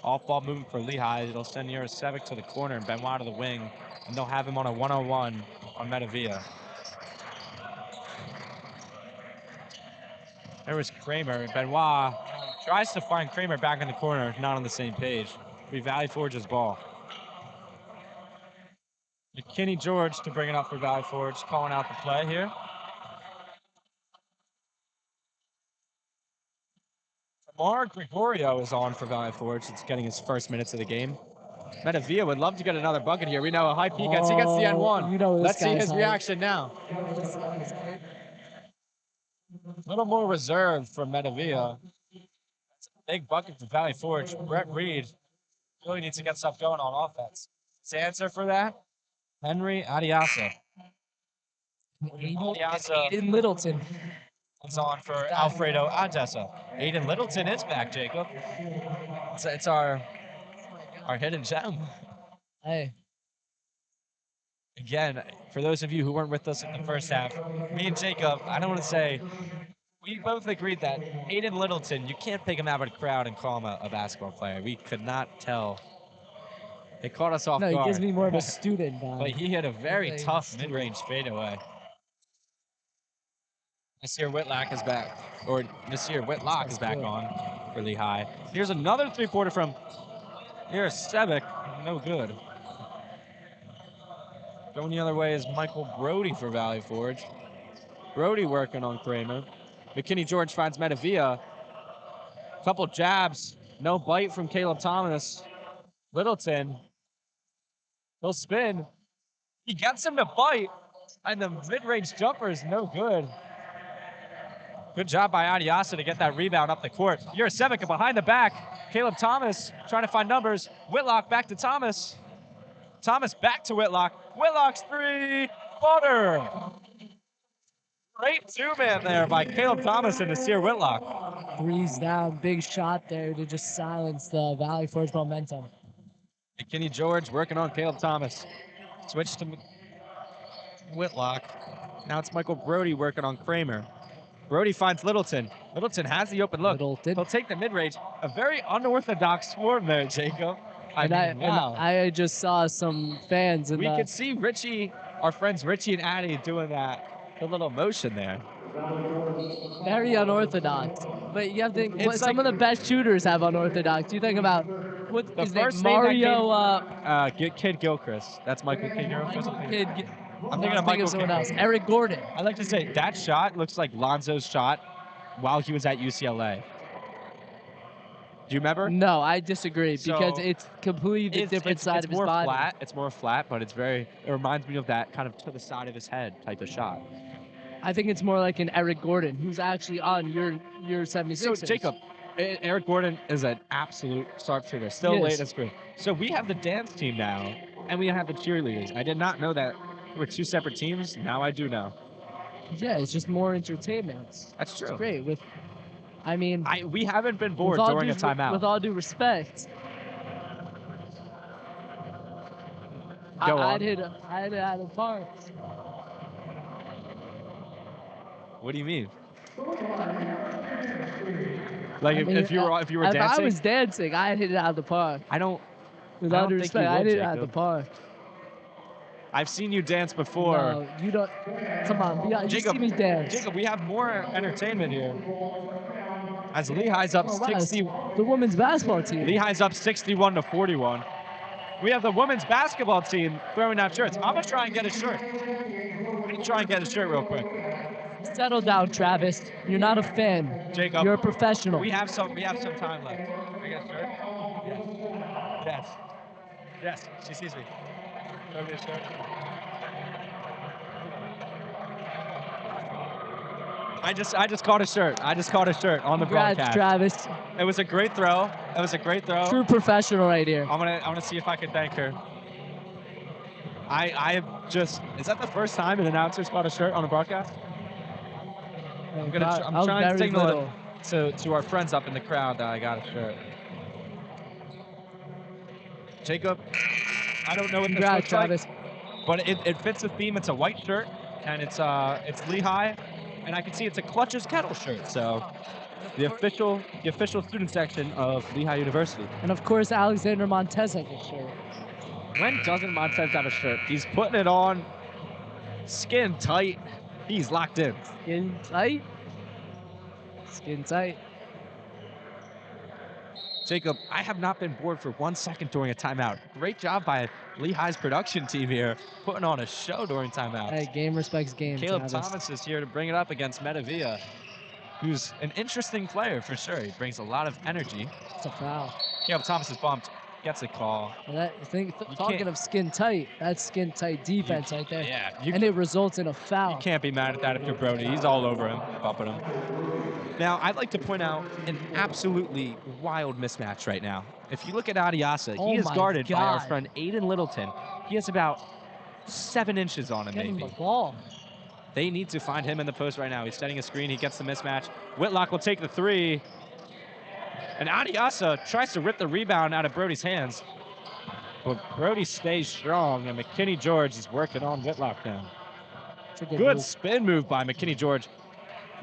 Off ball movement for Lehigh. It'll send Jarasevic to the corner and Benoit to the wing, and they'll have him on a one-on-one on Metavia. There was Kramer. Benoit tries to find Kramer back in the corner, not on the same page. We Valley Forge's ball. McKinney George to bring it up for Valley Forge, calling out the play here. Amar Gregorio is on for Valley Forge. It's getting his first minutes of the game. Metavia would love to get another bucket here. We know a high peak gets. He gets the N1. You know Let's see his reaction now. A little more reserved from Metavia. It's a big bucket for Valley Forge. Brett Reed really needs to get stuff going on offense. His answer for that? Henry Adiasa. Aiden Littleton is on for Alfredo Odessa. Aiden Littleton is back, Jacob. It's our hidden gem. Hey. Again, for those of you who weren't with us in the first half, me and Jacob, I don't want to say, we both agreed that Aiden Littleton, you can't pick him out of the crowd and call him a basketball player. We could not tell. It caught us off guard. No, he gives me more of a student vibe. But he hit a very tough mid-range fadeaway. Nasir Whitlock is back, or Nasir Whitlock is back on for Lehigh. Here's another three-pointer from Jarasevic, no good. Going the other way is Michael Brody for Valley Forge. Brody working on Kramer. McKinney George finds Metavia. Couple jabs, no bite from Caleb Thomas. Littleton, he'll spin. He gets him to bite, and the mid-range jumper is no good. Good job by Adiasa to get that rebound up the court. Yurisevic behind the back. Caleb Thomas trying to find numbers. Whitlock back to Thomas. Thomas back to Whitlock. Whitlock's three, butter. Great two-man there by Caleb Thomas and Nasir Whitlock. 3's down, big shot there to just silence the Valley Forge momentum. McKinney George working on Caleb Thomas. Switch to Whitlock. Now it's Michael Brody working on Kramer. Brody finds Littleton. Littleton has the open look. Littleton. He'll take the mid-range. A very unorthodox swarm there, Jacob. Wow. I just saw some fans in We could see Richie, our friends Richie and Addie doing that. The little motion there. very unorthodox. But you have to think, It's some like- of the best shooters have unorthodox. You think about what's The his name, first name that Mario. Kid Gilchrist. That's Michael Kid Gilchrist. I'm thinking of Michael someone King. else. Eric Gordon. I like to say that shot looks like Lonzo's shot while he was at UCLA. Do you remember? No, I disagree because So, it's completely different side of his more body. flat. It's more flat, but it reminds me of that kind of to the side of his head type of shot. I think it's more like an Eric Gordon, who's actually on your 76ers. So Jacob, Eric Gordon is an absolute sharpshooter. Still Yes. late in spring. So we have the dance team now, and we have the cheerleaders. I did not know that we're two separate teams. Now I do know. Yeah, it's just more entertainment. That's true. It's great. I mean, We haven't been bored with all during a due- timeout. With all due respect, Go on. I'd hit it out of the park. What do you mean? Like I mean, if you were if dancing? I was dancing, I'd hit it out of the park. I don't. With I all don't due think you respect, I'd would, hit it out of the Jacob. park. I've seen you dance before. No, you don't. Come on, you Jacob, see me dance. Jacob, we have more entertainment here. As Lehigh's up Oh, wow, it's 60. the women's basketball team. Lehigh's up 61 to 41. We have the women's basketball team throwing out shirts. I'm gonna try and get a shirt. Let me try and get a shirt real quick. Settle down, Travis. You're not a fan. Jacob, You're a professional. We have some time left. Can I get a shirt? Yes. Yes. She sees me. Throw me a shirt. I just caught a shirt. I just caught a shirt on the Congrats, broadcast. Travis. It was a great throw. It was a great throw. True professional right here. I'm gonna see if I can thank her. Is that the first time an announcer's got a shirt on a broadcast? I'm trying to signal it to our friends up in the crowd that I got a shirt. Jacob, I don't know what this Congrats, looks Travis. like, but it fits the theme. It's a white shirt, and it's Lehigh, and I can see it's a Clutches Kettle shirt. So the official student section of Lehigh University. And of course, Alexander Montez has a shirt. When doesn't Montez have a shirt? He's putting it on, skin tight. He's locked in. Skin tight. Skin tight. Jacob, I have not been bored for 1 second during a timeout. Great job by Lehigh's production team here, putting on a show during timeouts. Hey, game respects game. Caleb Travis. Thomas is here to bring it up against Metavia, who's an interesting player for sure. He brings a lot of energy. It's a foul. Caleb Thomas is bumped, gets a call. And talking can't- of skin tight, that's skin tight defense right there. Yeah, And it results in a foul. You can't be mad at that if you're Brody. He's all over him, bumping him. Now, I'd like to point out an absolutely wild mismatch right now. If you look at Adiasa, Oh he is my guarded by our God. friend Aiden Littleton. He has about 7 inches on him, Get him maybe. the ball. They need to find him in the post right now. He's setting a screen. He gets the mismatch. Whitlock will take the three. And Adiasa tries to rip the rebound out of Brody's hands. But Brody stays strong, and McKinney George is working on Whitlock now. It's a Good move. spin move by McKinney George.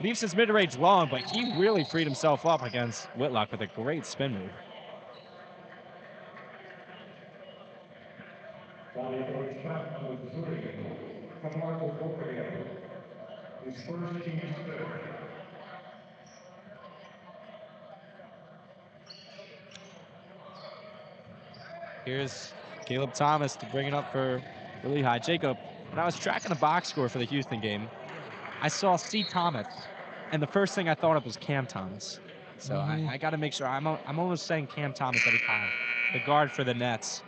Leaves his mid-range long, but he really freed himself up against Whitlock with a great spin move. Valley Forge shot number 3 from Michael Gordon. His first team's third. Here's Caleb Thomas to bring it up for Lehigh. Jacob, when I was tracking the box score for the Houston game, I saw C. Thomas, and the first thing I thought of was Cam Thomas. So I got to make sure. I'm almost saying Cam Thomas every time. The guard for the Nets.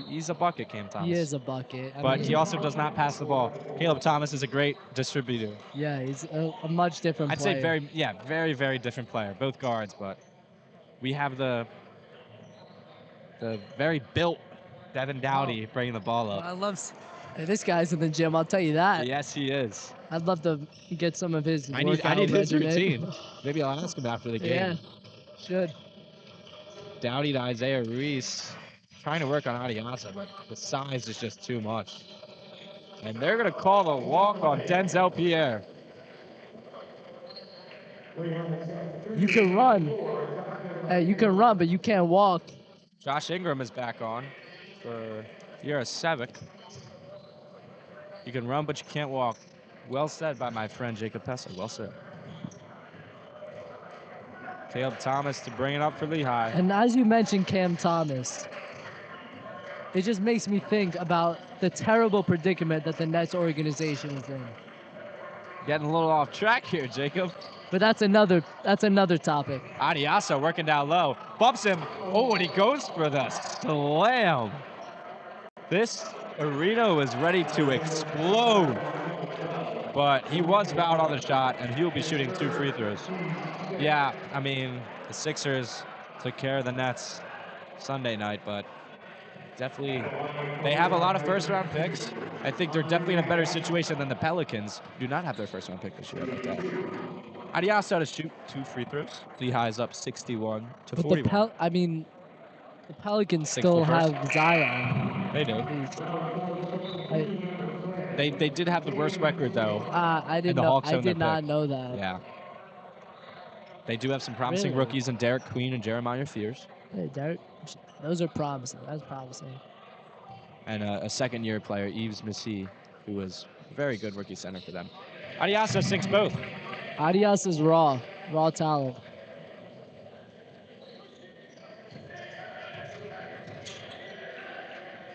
He's a bucket, Cam Thomas. He is a bucket. But he also does not pass the ball. Caleb Thomas is a great distributor. Yeah, he's a much different I'd player. say very, very different player. Both guards, but we have the very built Devin Dowdy bringing the ball up. I love. Hey, this guy's in the gym. I'll tell you that. Yes, he is. I'd love to get some of his I workout need his regimen. routine. Maybe I'll ask him after the game. Yeah, should. Dowdy to Isaiah Reese. Trying to work on Adiasa, but the size is just too much. And they're going to call the walk on Denzel Pierre. You can run. Hey, you can run, but you can't walk. Josh Ingram is back on for Yura Sevic. You can run, but you can't walk. Well said by my friend Jacob Pessa. Well said. Caleb Thomas to bring it up for Lehigh. And as you mentioned Cam Thomas, it just makes me think about the terrible predicament that the Nets organization is in. Getting a little off track here, Jacob. But that's another topic. Adiasa working down low. Bumps him. Oh, and he goes for the slam. This arena was ready to explode. But he was fouled on the shot, and he'll be shooting 2 free throws. Yeah, I mean, the Sixers took care of the Nets Sunday night, but definitely, they have a lot of first-round picks. I think they're definitely in a better situation than the Pelicans. Do not have their first-round pick this year. Like that. Adiasa to shoot 2 free throws. Lehigh is up 61 to 41. The Pelicans Six still for first. have Zion. They do. They did have the worst record though. I did not know that. Yeah. They do have some promising Really? rookies in Derek Queen and Jeremiah Fears. Hey, Derek, those are promising. That's promising. And a second-year player, Yves Missy, who was a very good rookie center for them. Adiasa sinks both. Adias is raw talent.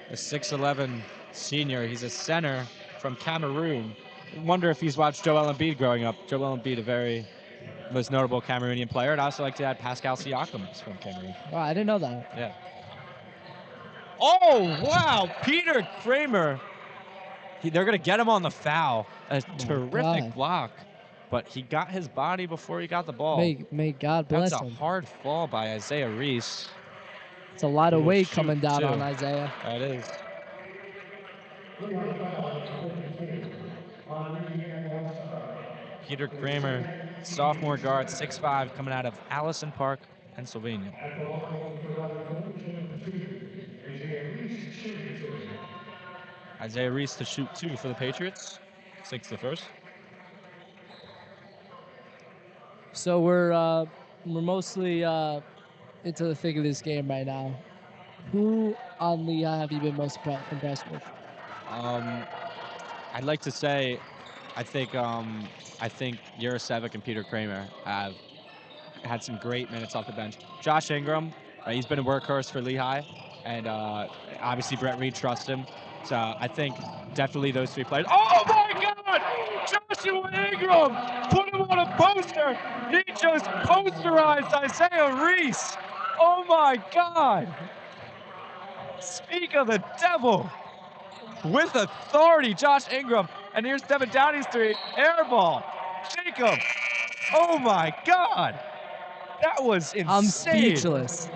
A 6'11" senior. He's a center from Cameroon. I wonder if he's watched Joel Embiid growing up. Joel Embiid, a very most notable Cameroonian player. I'd also like to add Pascal Siakam is from Cameroon. Oh, I didn't know that. Yeah. Oh, wow. Peter Kramer. They're going to get him on the foul. A terrific God. block. But he got his body before he got the ball. May God bless That's a him. hard fall by Isaiah Reese. It's a lot of Ooh, weight shoot, coming down too. on Isaiah. That is. Peter Kramer, sophomore guard, 6'5", coming out of Allison Park, Pennsylvania. Isaiah Reese to shoot 2 for the Patriots. 6 the first. So we're mostly into the thick of this game right now. Who on Lehigh have you been most impressed with? I'd like to say, I think Jurasevic and Peter Kramer have had some great minutes off the bench. Josh Ingram, he's been a workhorse for Lehigh, and obviously Brett Reed trusts him. So I think definitely those 3 players. Oh my God! Joshua Ingram put him on a poster. He just posterized Isaiah Reese. Oh my God! Speak of the devil. With authority, Josh Ingram. And here's Devin Downey's 3. Air ball. Jacob. Oh my God. That was insane. I'm speechless.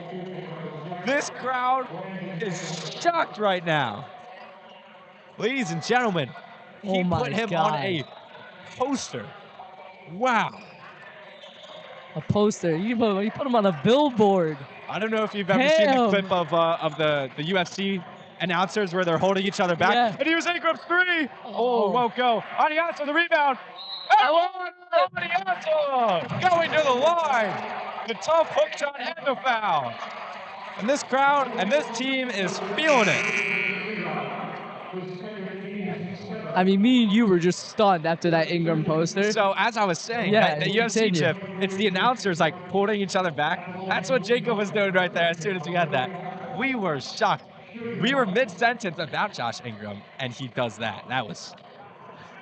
This crowd is shocked right now. Ladies and gentlemen, he Oh my put him God. on a poster. Wow. A poster. You put him on a billboard. I don't know if you've ever seen the Damn. clip of the UFC announcers where they're holding each other back. Yeah. And here's Ingram's 3. Oh. Won't go. Adiasa the rebound. And one Adiasa going to the line. The tough hook shot and the foul. And this crowd and this team is feeling it. I mean, me and you were just stunned after that Ingram poster. So as I was saying, Yeah, the UFC continue. chip, it's the announcers like pulling each other back. That's what Jacob was doing right there as soon as we got that. We were shocked. We were mid-sentence about Josh Ingram, and he does that. That was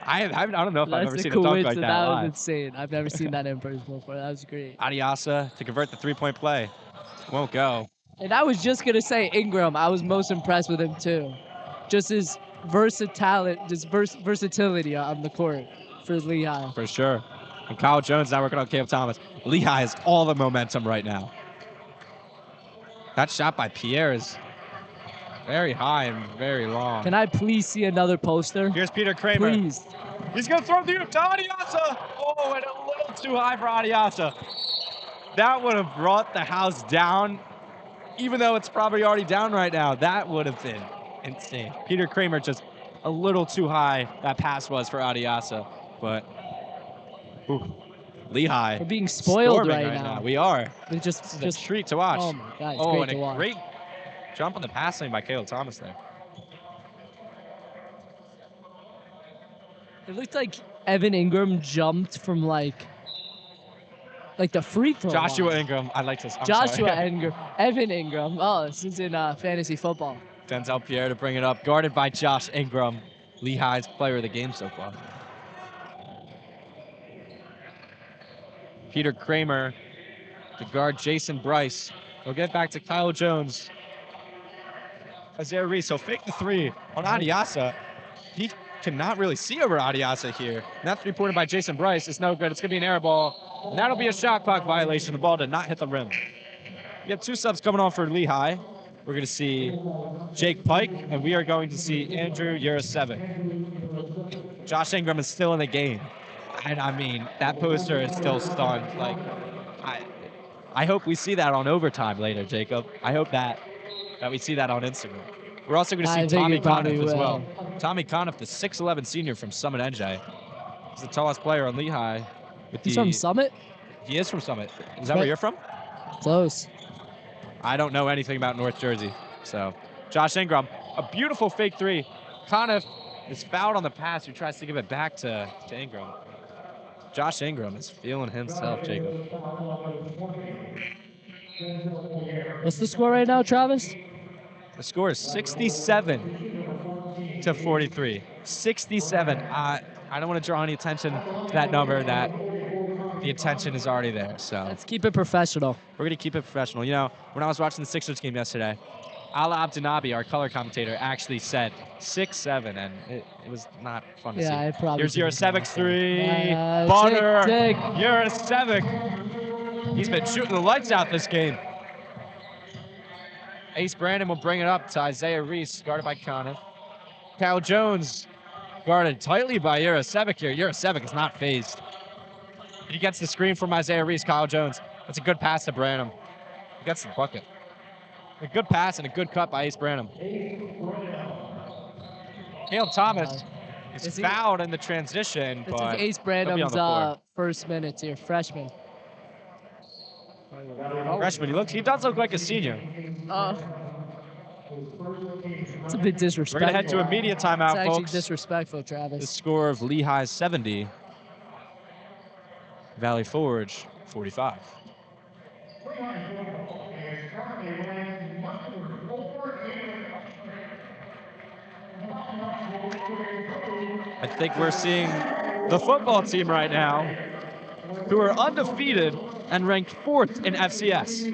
I don't know if I've That's ever a seen a dunk like coincidence. that That was live. insane. I've never seen that in person before. That was great. Adiasa to convert the three-point play. Won't go. And I was just gonna say Ingram. I was most impressed with him too, just his versatility on the court for Lehigh. For sure. And Kyle Jones now working on Caleb Thomas. Lehigh has all the momentum right now. That shot by Pierre is very high and very long. Can I please see another poster? Here's Peter Kramer. Please. He's going to throw the oop to Adiasa. Oh, and a little too high for Adiasa. That would have brought the house down, even though it's probably already down right now. That would have been insane. Peter Kramer just a little too high, that pass was for Adiasa. But Lehigh. We're being spoiled storming right now. We are. It's This is a treat to watch. Oh my God, it's Oh, great and to a watch. great jump on the pass lane by Caleb Thomas there. It looked like Evan Ingram jumped from like the free throw Joshua line. Ingram, I like this. I'm Joshua sorry. Ingram, Evan Ingram. Oh, this is in fantasy football. Denzel Pierre to bring it up, guarded by Josh Ingram, Lehigh's player of the game so far. Peter Kramer to guard Jason Bryce. We'll get back to Kyle Jones. Isaiah Reese, he'll fake the three on Adiasa. He cannot really see over Adiasa here. And that three-pointer by Jason Bryce is no good. It's going to be an air ball. And that'll be a shot clock violation. The ball did not hit the rim. We have two subs coming on for Lehigh. We're going to see Jake Pike, and we are going to see Andrew Yurasevic. Josh Ingram is still in the game. And I mean, that poster is still stunned. Like, I hope we see that on overtime later, Jacob. I hope that we see that on Instagram. We're also going to see Tommy Conniff as well. Tommy Conniff, the 6'11 senior from Summit NJ. He's the tallest player on Lehigh. He's from Summit? He is from Summit. Is that where you're from? Close. I don't know anything about North Jersey. So, Josh Ingram, a beautiful fake three. Conniff is fouled on the pass. He tries to give it back to Ingram. Josh Ingram is feeling himself, Jacob. What's the score right now, Travis? The score is 67 to 43. 67. I don't want to draw any attention to that number. That the attention is already there. So Let's keep it professional. we're going to keep it professional. You know, when I was watching the Sixers game yesterday, Ala Abdinabi, our color commentator, actually said 6-7, and it was not fun to see. Yeah, I probably. Here's Yurasevic's three. Tick, Butter. tick. Yurasevic. He's been shooting the lights out this game. Ace Brandon will bring it up to Isaiah Reese, guarded by Conniff. Kyle Jones, guarded tightly by Yurasevic here. Yurasevic is not phased. He gets the screen from Isaiah Reese, Kyle Jones. That's a good pass to Branham. He gets the bucket. A good pass and a good cut by Ace Branham. Caleb Thomas is fouled in the transition, This but is Ace he'll be on Brandon's the floor. first minutes here, freshman. Freshman, he does look like a senior. It's a bit disrespectful. We're going to head to immediate timeout, It's actually folks. disrespectful, The Travis. score of Lehigh 70, Valley Forge 45. I think we're seeing the football team right now, who are undefeated and ranked 4th in FCS.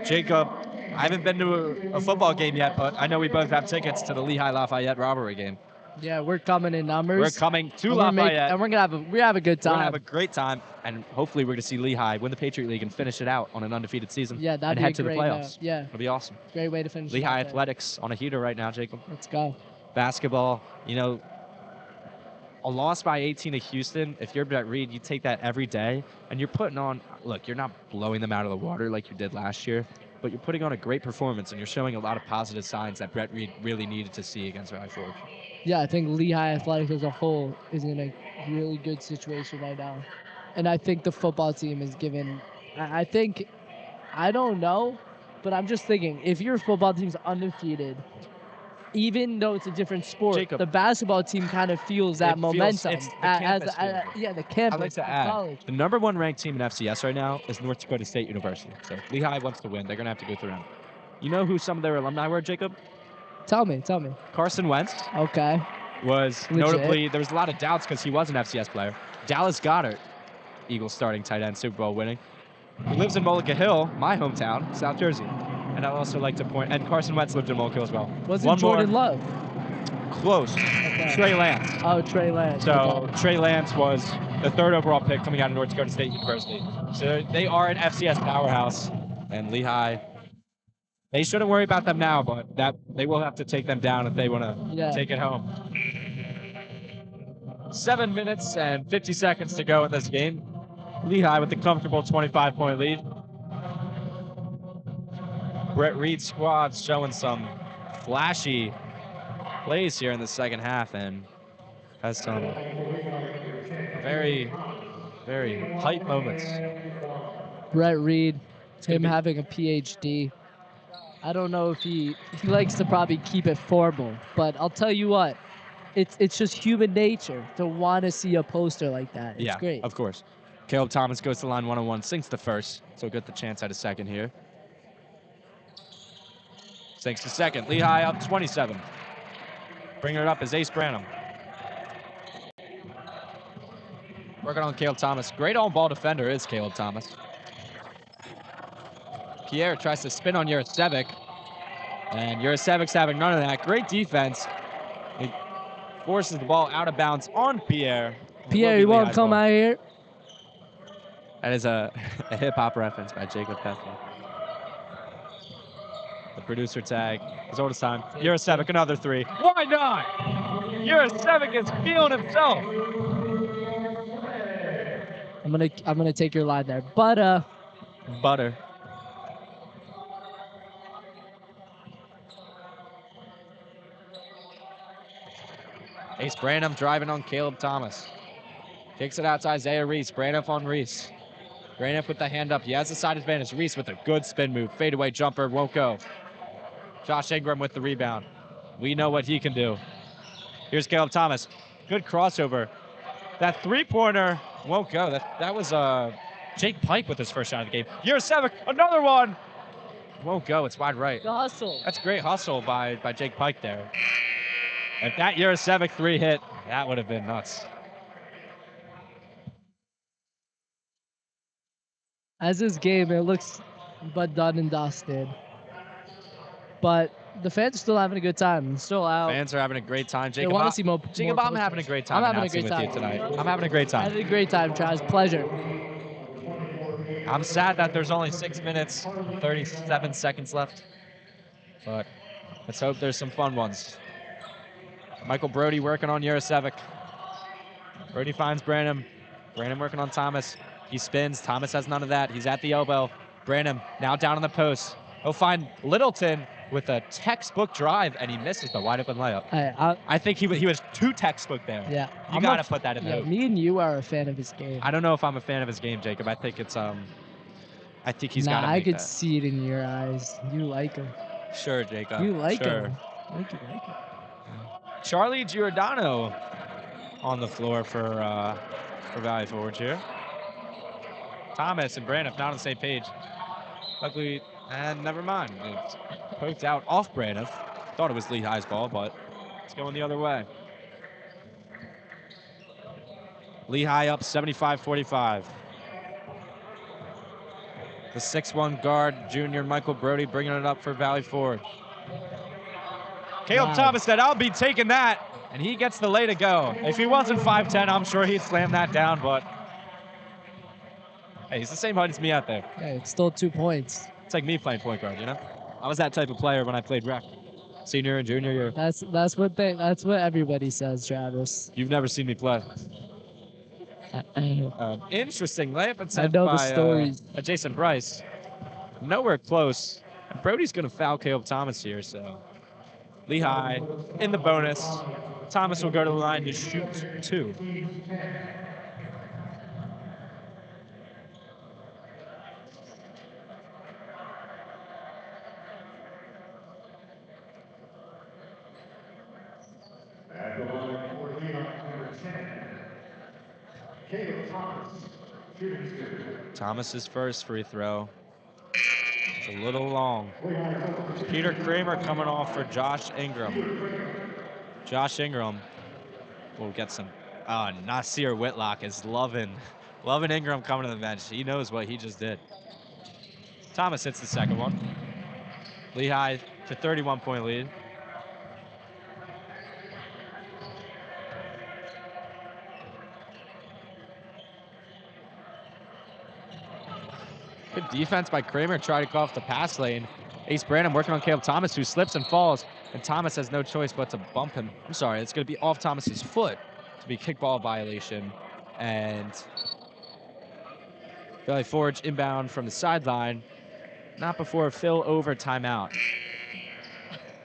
Jacob, I haven't been to a football game yet, but I know we both have tickets to the Lehigh Lafayette rivalry game. Yeah, we're coming in numbers. We're coming to And we're Lafayette. and we're gonna have a good We're time. gonna have a great time, and hopefully we're gonna see Lehigh win the Patriot League and finish it out on an undefeated season. Yeah, that'd and be head a to the great, playoffs. yeah, It'll be awesome. great way to finish. Lehigh it out there. Athletics on a heater right now, Jacob. Let's go. Basketball, you know, a loss by 18 to Houston. If you're Brett Reed, you take that every day, and you're putting on. Look, you're not blowing them out of the water like you did last year, but you're putting on a great performance, and you're showing a lot of positive signs that Brett Reed really needed to see against Valley Forge. Yeah, I think Lehigh Athletics as a whole is in a really good situation right now. And I think the football team is given, I think, I don't know, but I'm just thinking, if your football team's undefeated, even though it's a different sport, Jacob, the basketball team kind of feels that it feels- momentum. it's the campus feel. Yeah, the I'd campus like to of add, college. the #1 ranked team in FCS right now is North Dakota State University. So if Lehigh wants to win, they're going to have to go through them. You know who some of their alumni were, Jacob? Tell me. Carson Wentz Okay. was Legit. notably, there was a lot of doubts because he was an FCS player. Dallas Goedert, Eagles starting tight end, Super Bowl winning. He lives in Mullica Hill, my hometown, South Jersey. And I'd also like to point, and Carson Wentz lived in Mullica Hill as well. Wasn't One Jordan more, Love? close, Okay. Trey Lance. Oh, Trey Lance. So okay. Trey Lance was the 3rd overall pick coming out of North Dakota State University. So they are an FCS powerhouse, and Lehigh, they shouldn't worry about them now, but that they will have to take them down if they want to take it home. 7 minutes and 50 seconds to go in this game. Lehigh with the comfortable 25-point lead. Brett Reed's squad's showing some flashy plays here in the second half and has some very, very hype moments. Brett Reed, him be- having a PhD. I don't know if he likes to probably keep it formal, but I'll tell you what, it's just human nature to want to see a poster like that. It's great. Of course. Caleb Thomas goes to line 101, sinks the first, so get the chance at a second here. Sinks the second. Lehigh up 27. Bringing it up is Ace Branham. Working on Caleb Thomas. Great on-ball defender is Caleb Thomas. Pierre tries to spin on Yurisevic, and Yurisevic's having none of that. Great defense. He forces the ball out of bounds on Pierre. Pierre, you won't come out here. That is a hip-hop reference by Jacob Peffler. The producer tag is oldest time. Yurisevic, another 3. Why not? Yurisevic is feeling himself. I'm gonna take your line there. Butter. Ace Branham driving on Caleb Thomas. Kicks it out to Isaiah Reese. Braniff on Reese. Braniff with the hand up. He has the side advantage. Reese with a good spin move. Fadeaway jumper won't go. Josh Ingram with the rebound. We know what he can do. Here's Caleb Thomas. Good crossover. That 3-pointer won't go. That was Jake Pike with his first shot of the game. Yurisevic, another one. Won't go. It's wide right. The hustle. That's great hustle by Jake Pike there. If that Yurisevic 3 hit, that would have been nuts. As this game, it looks but done and dusted. But the fans are still having a good time. Still out. Fans are having a great time. Jacob, want to see more. Jacob, I'm having a great time. I'm having a great with time you tonight. I'm having a great time. Having a great time, Travis. Pleasure. I'm sad that there's only 6 minutes, 37 seconds left. But let's hope there's some fun ones. Michael Brody working on Yurisevic. Brody finds Branham. Branham working on Thomas. He spins. Thomas has none of that. He's at the elbow. Branham now down on the post. He'll find Littleton with a textbook drive, and he misses the wide open layup. I think he was too textbook there. Yeah. You got to put that in there. Me and you are a fan of his game. I don't know if I'm a fan of his game, Jacob. I think it's I think he's got to make I could that. see it in your eyes. You like him. Sure, Jacob. You like sure. him. Like him. Charlie Giordano on the floor for Valley Forge here. Thomas and Braniff not on the same page. Luckily, and never mind. It's poked out off Braniff. Thought it was Lehigh's ball, but it's going the other way. Lehigh up 75-45. The 6'1" guard, junior Michael Brody, bringing it up for Valley Forge. Caleb Thomas said, I'll be taking that, and he gets the lay to go. If he wasn't 5'10", I'm sure he'd slam that down, but hey, he's the same height as me out there. Hey, it's still 2 points. It's like me playing point guard, you know? I was that type of player when I played rec. Senior and junior year. That's what everybody says, Travis. You've never seen me play. Interesting layup attempt I know the by stories. Jason Bryce. Nowhere close. And Brody's going to foul Caleb Thomas here, so Lehigh in the bonus. Thomas will go to the line to shoot 2. At the line for Lehigh, number 10, Caleb Thomas, shooting 2. Thomas's first free throw. It's a little long. Peter Kramer coming off for Josh Ingram. Josh Ingram will get some. Nasir Whitlock is loving Ingram coming to the bench. He knows what he just did. Thomas hits the second one. Lehigh to 31-point lead. Good defense by Kramer. Try to go off the pass lane. Ace Brandon working on Caleb Thomas, who slips and falls, and Thomas has no choice but to bump him. I'm sorry, it's going to be off Thomas's foot to be kickball violation. And Valley Forge inbound from the sideline. Not before Phil over timeout.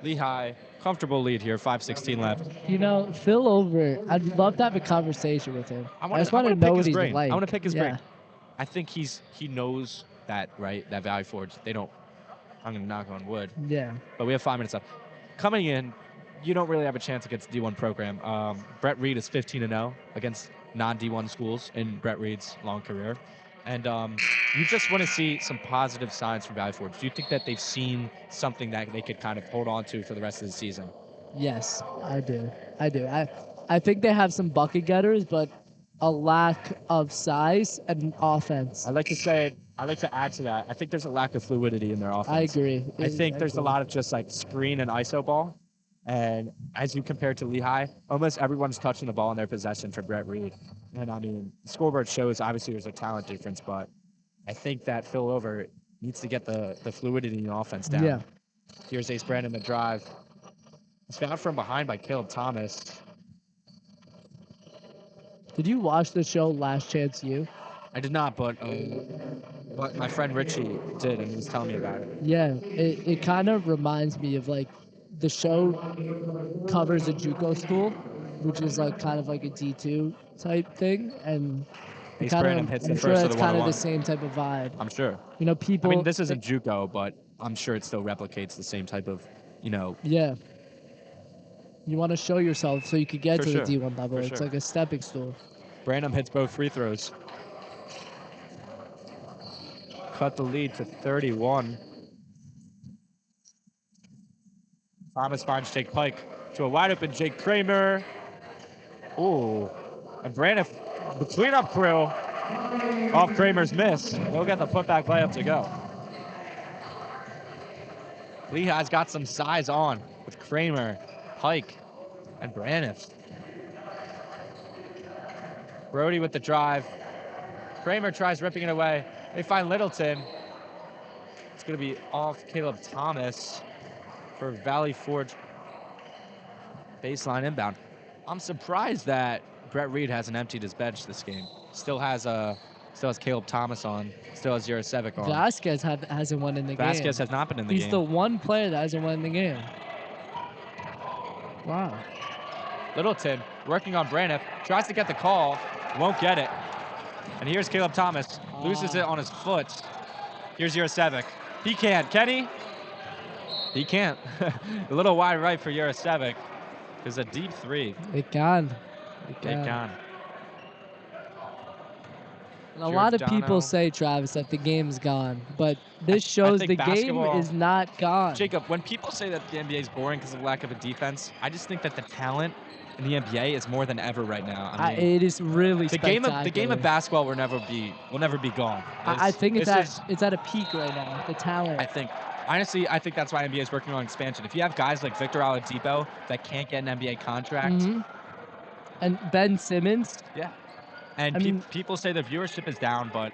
Lehigh, comfortable lead here, 5:16 left. You know, Phil Over, I'd love to have a conversation with him. I just want to know what he's like. I want to pick his brain. I think he knows that, right? That Valley Forge, they don't. I'm going to knock on wood. Yeah. But we have 5 minutes left. Coming in, you don't really have a chance against the D1 program. Brett Reed is 15-0 against non-D1 schools in Brett Reed's long career. And you just want to see some positive signs from Valley Forge. Do you think that they've seen something that they could kind of hold on to for the rest of the season? Yes, I do. I think they have some bucket getters, but a lack of size and offense. I like to add to that. I think there's a lack of fluidity in their offense. I agree. I think there's a lot of just like screen and ISO ball. And as you compare to Lehigh, almost everyone's touching the ball in their possession for Brett Reed. And I mean, the scoreboard shows obviously there's a talent difference, but I think that Phil Over needs to get the fluidity in the offense down. Yeah. Here's Ace Brandon the drive. It's fouled from behind by Caleb Thomas. Did you watch the show Last Chance U? I did not, but my friend Richie did, and he was telling me about it. Yeah, it kind of reminds me of like the show covers a JUCO school, which is like kind of like a D2 type thing, and Ace Brandon hits the I'm sure first of that's the kind of 1-1. the same type of vibe. I'm sure. You know, people. I mean, this isn't JUCO, but I'm sure it still replicates the same type of, Yeah. You want to show yourself so you could get For to sure. the D1 level. For It's sure. like a stepping stool. Branham hits both free throws. Cut the lead to 31. Thomas finds Jake Pike to a wide open Jake Kramer. Ooh. And Branham, the cleanup crew, off Kramer's miss. They'll get the putback layup to go. Lehigh's got some size on with Kramer, Pike, and Braniff. Brody with the drive. Kramer tries ripping it away. They find Littleton. It's going to be off Caleb Thomas for Valley Forge. Baseline inbound. I'm surprised that Brett Reed hasn't emptied his bench this game. Still has Caleb Thomas on. Still has Jurasevic on. Vasquez hasn't won in the game. Vasquez has not been in the game. He's the one player that hasn't won in the game. Wow. Littleton working on Braniff. Tries to get the call. Won't get it. And here's Caleb Thomas. Loses it on his foot. Here's Jurasevic. He can't. Can he? He can't. A little wide right for Jurasevic. There's a deep three. It can. It can. A lot of people Giordano. say, Travis, that the game's gone, but this shows think the game basketball- is not gone. Jacob, when people say that the NBA is boring because of lack of a defense, I just think that the talent in the NBA is more than ever right now. I mean, It is really the game of basketball will never be gone. I think it's just- at a peak right now. The talent. Honestly, I think that's why NBA is working on expansion. If you have guys like Victor Oladipo that can't get an NBA contract, Mhm. And Ben Simmons. yeah. And I mean- people say the viewership is down, but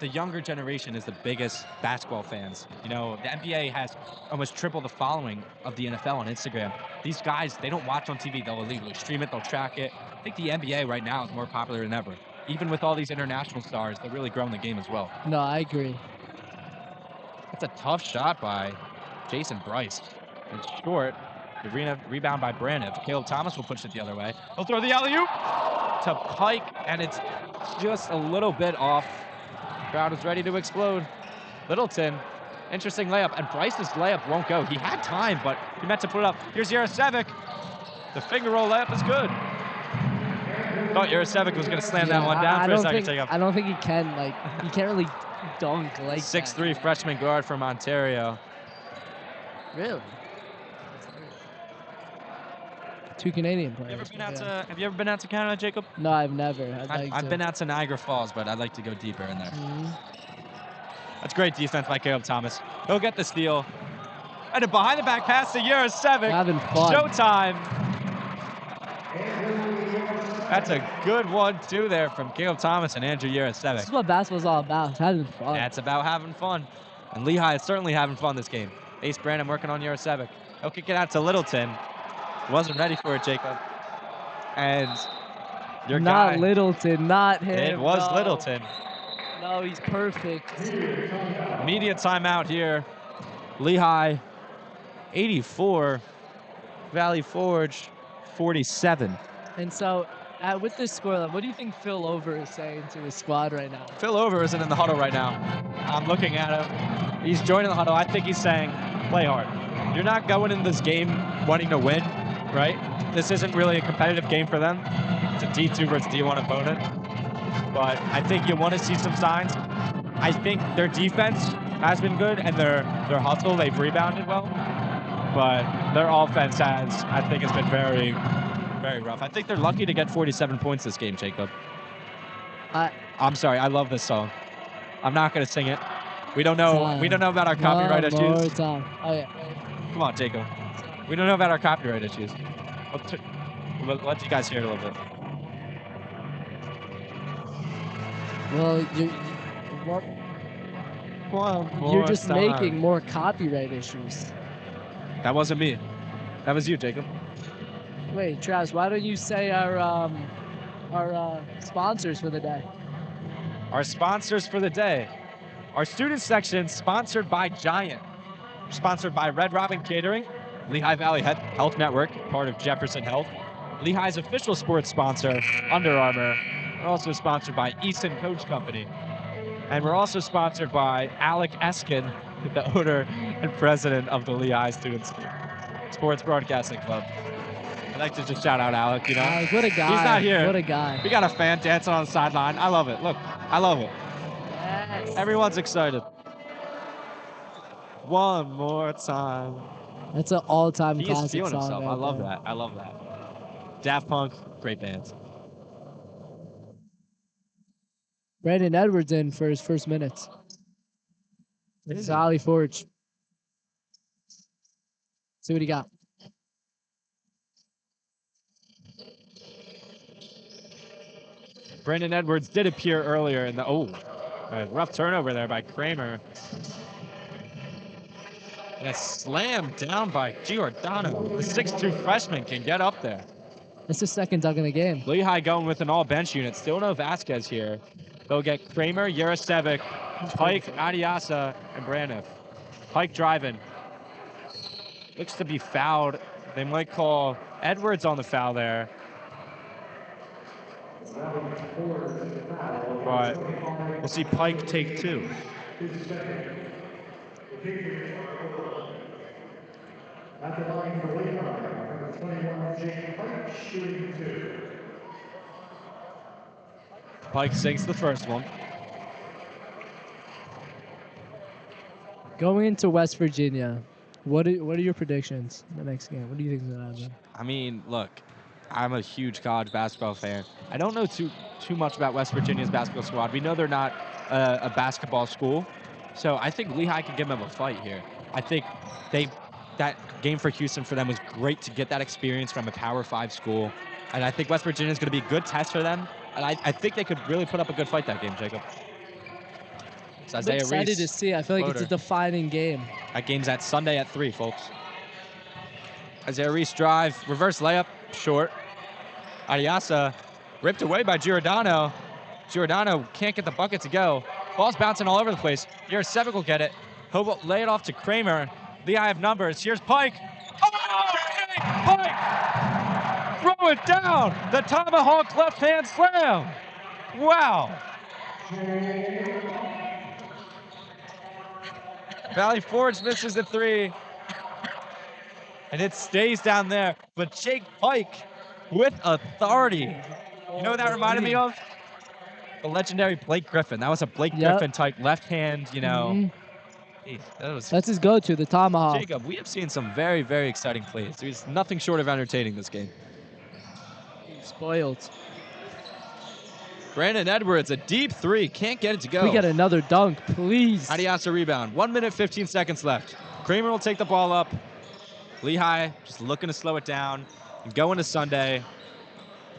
the younger generation is the biggest basketball fans. You know, the NBA has almost triple the following of the NFL on Instagram. These guys, they don't watch on TV. They'll illegally stream it. They'll track it. I think the NBA right now is more popular than ever. Even with all these international stars, they're really growing the game as well. No, I agree. That's a tough shot by Jason Bryce. It's short. The rebound by Braniff. Caleb Thomas will push it the other way. He'll throw the alley-oop to Pike, and it's just a little bit off. Crowd is ready to explode. Littleton, interesting layup, and Bryce's layup won't go. He had time, but he meant to put it up. Here's Jurasevic. The finger roll layup is good. Thought Jurasevich was going to slam that Yeah, one down I for a don't second, think Jacob. I don't think he can. Like, he can't really dunk like 6'3" that. freshman guard from Ontario. Really? Two Canadian players. Have you ever been out to Canada, Jacob? No, I've never. I've been out to Niagara Falls, but I'd like to go deeper in there. Mhm. That's great defense by Caleb Thomas. He'll get the steal. And a behind the back pass to Jurasevich. Having fun. Showtime. That's a good 1-2 there from Caleb Thomas and Andrew This Jurasevich. is what basketball's all about. Having fun. That's about having fun. And Lehigh is certainly having fun this game. Ace Brandon working on Jurasevich. He'll kick it out to Littleton. Wasn't ready for it, Jacob. And your Not guy. Littleton, not him. It was no. Littleton. No, he's perfect. Media timeout here. Lehigh, 84. Valley Forge, 47. And so, with this scoreline, what do you think Phil Over is saying to his squad right now? Phil Over isn't in the huddle right now. I'm looking at him. He's joining the huddle. I think he's saying, play hard. You're not going in this game wanting to win, right? This isn't really a competitive game for them. It's a D2 versus D1 opponent. But I think you want to see some signs. I think their defense has been good, and their hustle, they've rebounded well. But their offense I think, has been very, very rough. I think they're lucky to get 47 points this game, Jacob. I'm sorry, I love this song. I'm not gonna sing it. We don't know. We don't know about our copyright issues. More time. Oh yeah. Come on, Jacob. We don't know about our copyright issues. We'll let you guys hear it a little bit. Well, you're just time. making more copyright issues. That wasn't me. That was you, Jacob. Wait, Travis, why don't you say our sponsors for the day? Our sponsors for the day. Our student section sponsored by Giant. Sponsored by Red Robin Catering, Lehigh Valley Health Network, part of Jefferson Health. Lehigh's official sports sponsor, Under Armour. We're also sponsored by Easton Coach Company. And we're also sponsored by Alec Eskin, the owner and president of the Lehigh Students Sports Broadcasting Club. I'd like to just shout out Alec, you know. What a guy. He's not here. What a guy. We got a fan dancing on the sideline. I love it. Look, I love it. Yes. Everyone's excited. One more time. That's an all-time He is classic feeling song. himself. right I love there. that. I love that. Daft Punk, great bands. Brandon Edwards in for his first minutes. It's Valley Forge. See what he got. Brandon Edwards did appear earlier in the a rough turnover there by Kramer. And a slam down by Giordano. The 6'2 freshman can get up there. It's the second dunk in the game. Lehigh going with an all-bench unit. Still no Vasquez here. They'll get Kramer, Jurasevich, Pike, Adiasa, and Braniff. Pike driving. Looks to be fouled. They might call Edwards on the foul there. But we'll see Pike take two. At the line for Lehigh, number 21, Jake Pike, shooting 2. Pike sinks the first one. Going into West Virginia, what are your predictions in the next game? What do you think is going to happen? I mean, look, I'm a huge college basketball fan. I don't know too much about West Virginia's basketball squad. We know they're not a basketball school, so I think Lehigh could give them a fight here. I think that game for Houston for them was great to get that experience from a Power 5 school, and I think West Virginia is going to be a good test for them. And I think they could really put up a good fight that game, Jacob. It's I'm Isaiah excited Reese, to see. I feel like it's a floater. defining game. That game's at Sunday at 3, folks. Isaiah Reese drive, reverse layup, short. Adiasa ripped away by Giordano. Giordano can't get the bucket to go. Ball's bouncing all over the place. Jurasevich will get it. He'll lay it off to Kramer. Lehigh have numbers. Here's Pike. Oh, Jake Pike! Throw it down. The tomahawk left hand slam. Wow. Valley Forge misses the 3. And it stays down there. But Jake Pike with authority. You know what that reminded me of? The legendary Blake Griffin. That was a Blake Yep. Griffin type left hand, Mhm. Hey, that was That's his go-to, the tomahawk. Jacob. We have seen some very, very exciting plays. There's nothing short of entertaining this game. Spoiled. Brandon Edwards, a deep three. Can't get it to go. We get another dunk, please. Adios, a rebound. 1 minute, 15 seconds left. Kramer will take the ball up. Lehigh just looking to slow it down and go into Sunday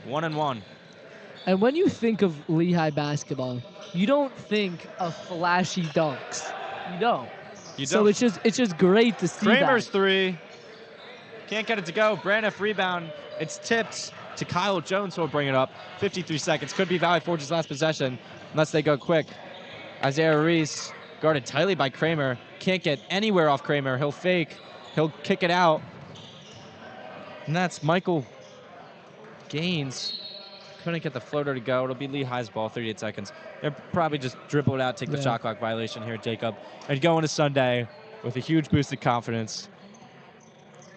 1-1. And when you think of Lehigh basketball, you don't think of flashy dunks. You don't. You So don't. it's just great to see Kramer's that. three. Can't get it to go. Braniff rebound. It's tipped to Kyle Jones, who will bring it up. 53 seconds. Could be Valley Forge's last possession unless they go quick. Isaiah Reese guarded tightly by Kramer. Can't get anywhere off Kramer. He'll fake. He'll kick it out. And that's Michael Gaines. Couldn't get the floater to go. It'll be Lehigh's ball, 38 seconds. They'll probably just dribble it out, take the Yeah. shot clock violation here, Jacob, and go into Sunday with a huge boost of confidence.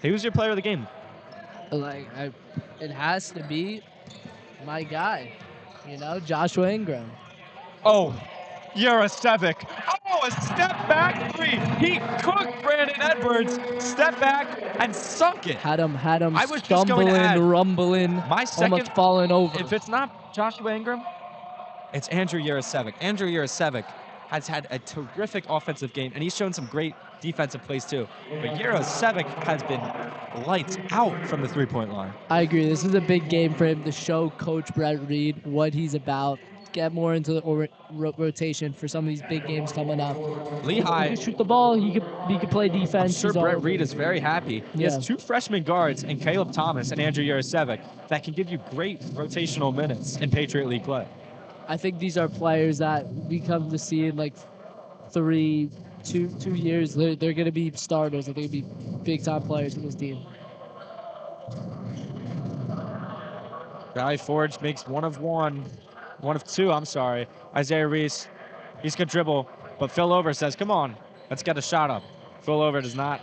Hey, who's your player of the game? It has to be my guy, Joshua Ingram. Oh, Jarasevic. Oh, a step back three. He cooked Brandon Edwards. Step back and sunk it. Had him I was just going to stumbling, add, rumbling, my second- almost falling over. If it's not Joshua Ingram, it's Andrew Jarasevic. Andrew Jarasevic has had a terrific offensive game, and he's shown some great defensive plays too. But Jarasevic has been lights out from the three-point line. I agree. This is a big game for him to show Coach Brett Reed what he's about. Get more into the rotation for some of these big games coming up. Lehigh, He can shoot the ball. He could play I'm defense. sure He's all Brett over Reed it. is very happy. He Yeah. has two freshman guards in Caleb Thomas and Andrew Jarasevic that can give you great rotational minutes in Patriot League play. I think these are players that we come to see in like 2 years. They're going to be starters. They're going to be big time players in this team. Valley Forge makes one of two, I'm sorry. Isaiah Reese, he's going to dribble, but Phil Over says, come on, let's get a shot up. Phil Over does not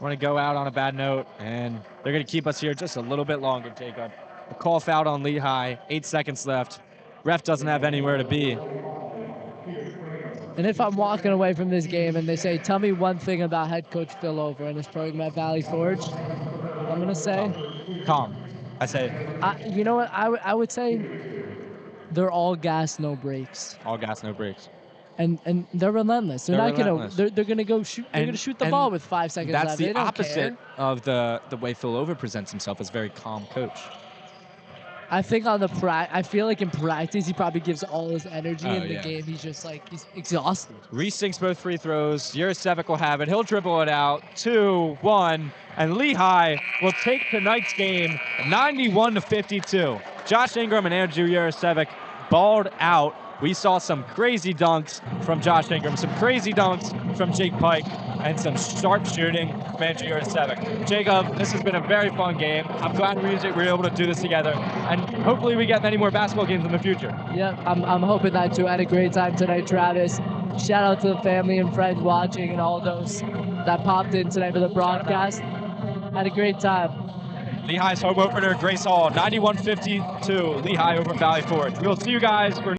want to go out on a bad note, and they're going to keep us here just a little bit longer, Jacob. A call foul on Lehigh, 8 seconds left. Ref doesn't have anywhere to be. And if I'm walking away from this game and they say, tell me one thing about head coach Phil Over and his program at Valley Forge, I'm going to say, Calm. I say, you know what? I would say they're all gas, no brakes. all gas, no brakes. And they're relentless. They're not relentless. gonna. They're gonna go shoot. They're And- gonna shoot the and ball with 5 seconds That's left. the They don't opposite care. of the way Phil Over presents himself as a very calm coach. I think I feel like in practice he probably gives all his energy. Oh, In the yeah. game, he's just like he's exhausted. Reese sinks both free throws. Jarasevic will have it. He'll dribble it out. 2-1. And Lehigh will take tonight's game 91-52. Josh Ingram and Andrew Jarasevic balled out. We saw some crazy dunks from Josh Ingram, some crazy dunks from Jake Pike, and some sharp shooting from Andrew Jarasevic. Jacob, this has been a very fun game. I'm glad we were able to do this together, and hopefully we get many more basketball games in the future. Yeah, I'm hoping that too. I had a great time tonight, Travis. Shout out to the family and friends watching and all those that popped in tonight for the broadcast. Had a great time. Lehigh's home opener, Grace Hall, 91-52. Lehigh over Valley Forge. We'll see you guys for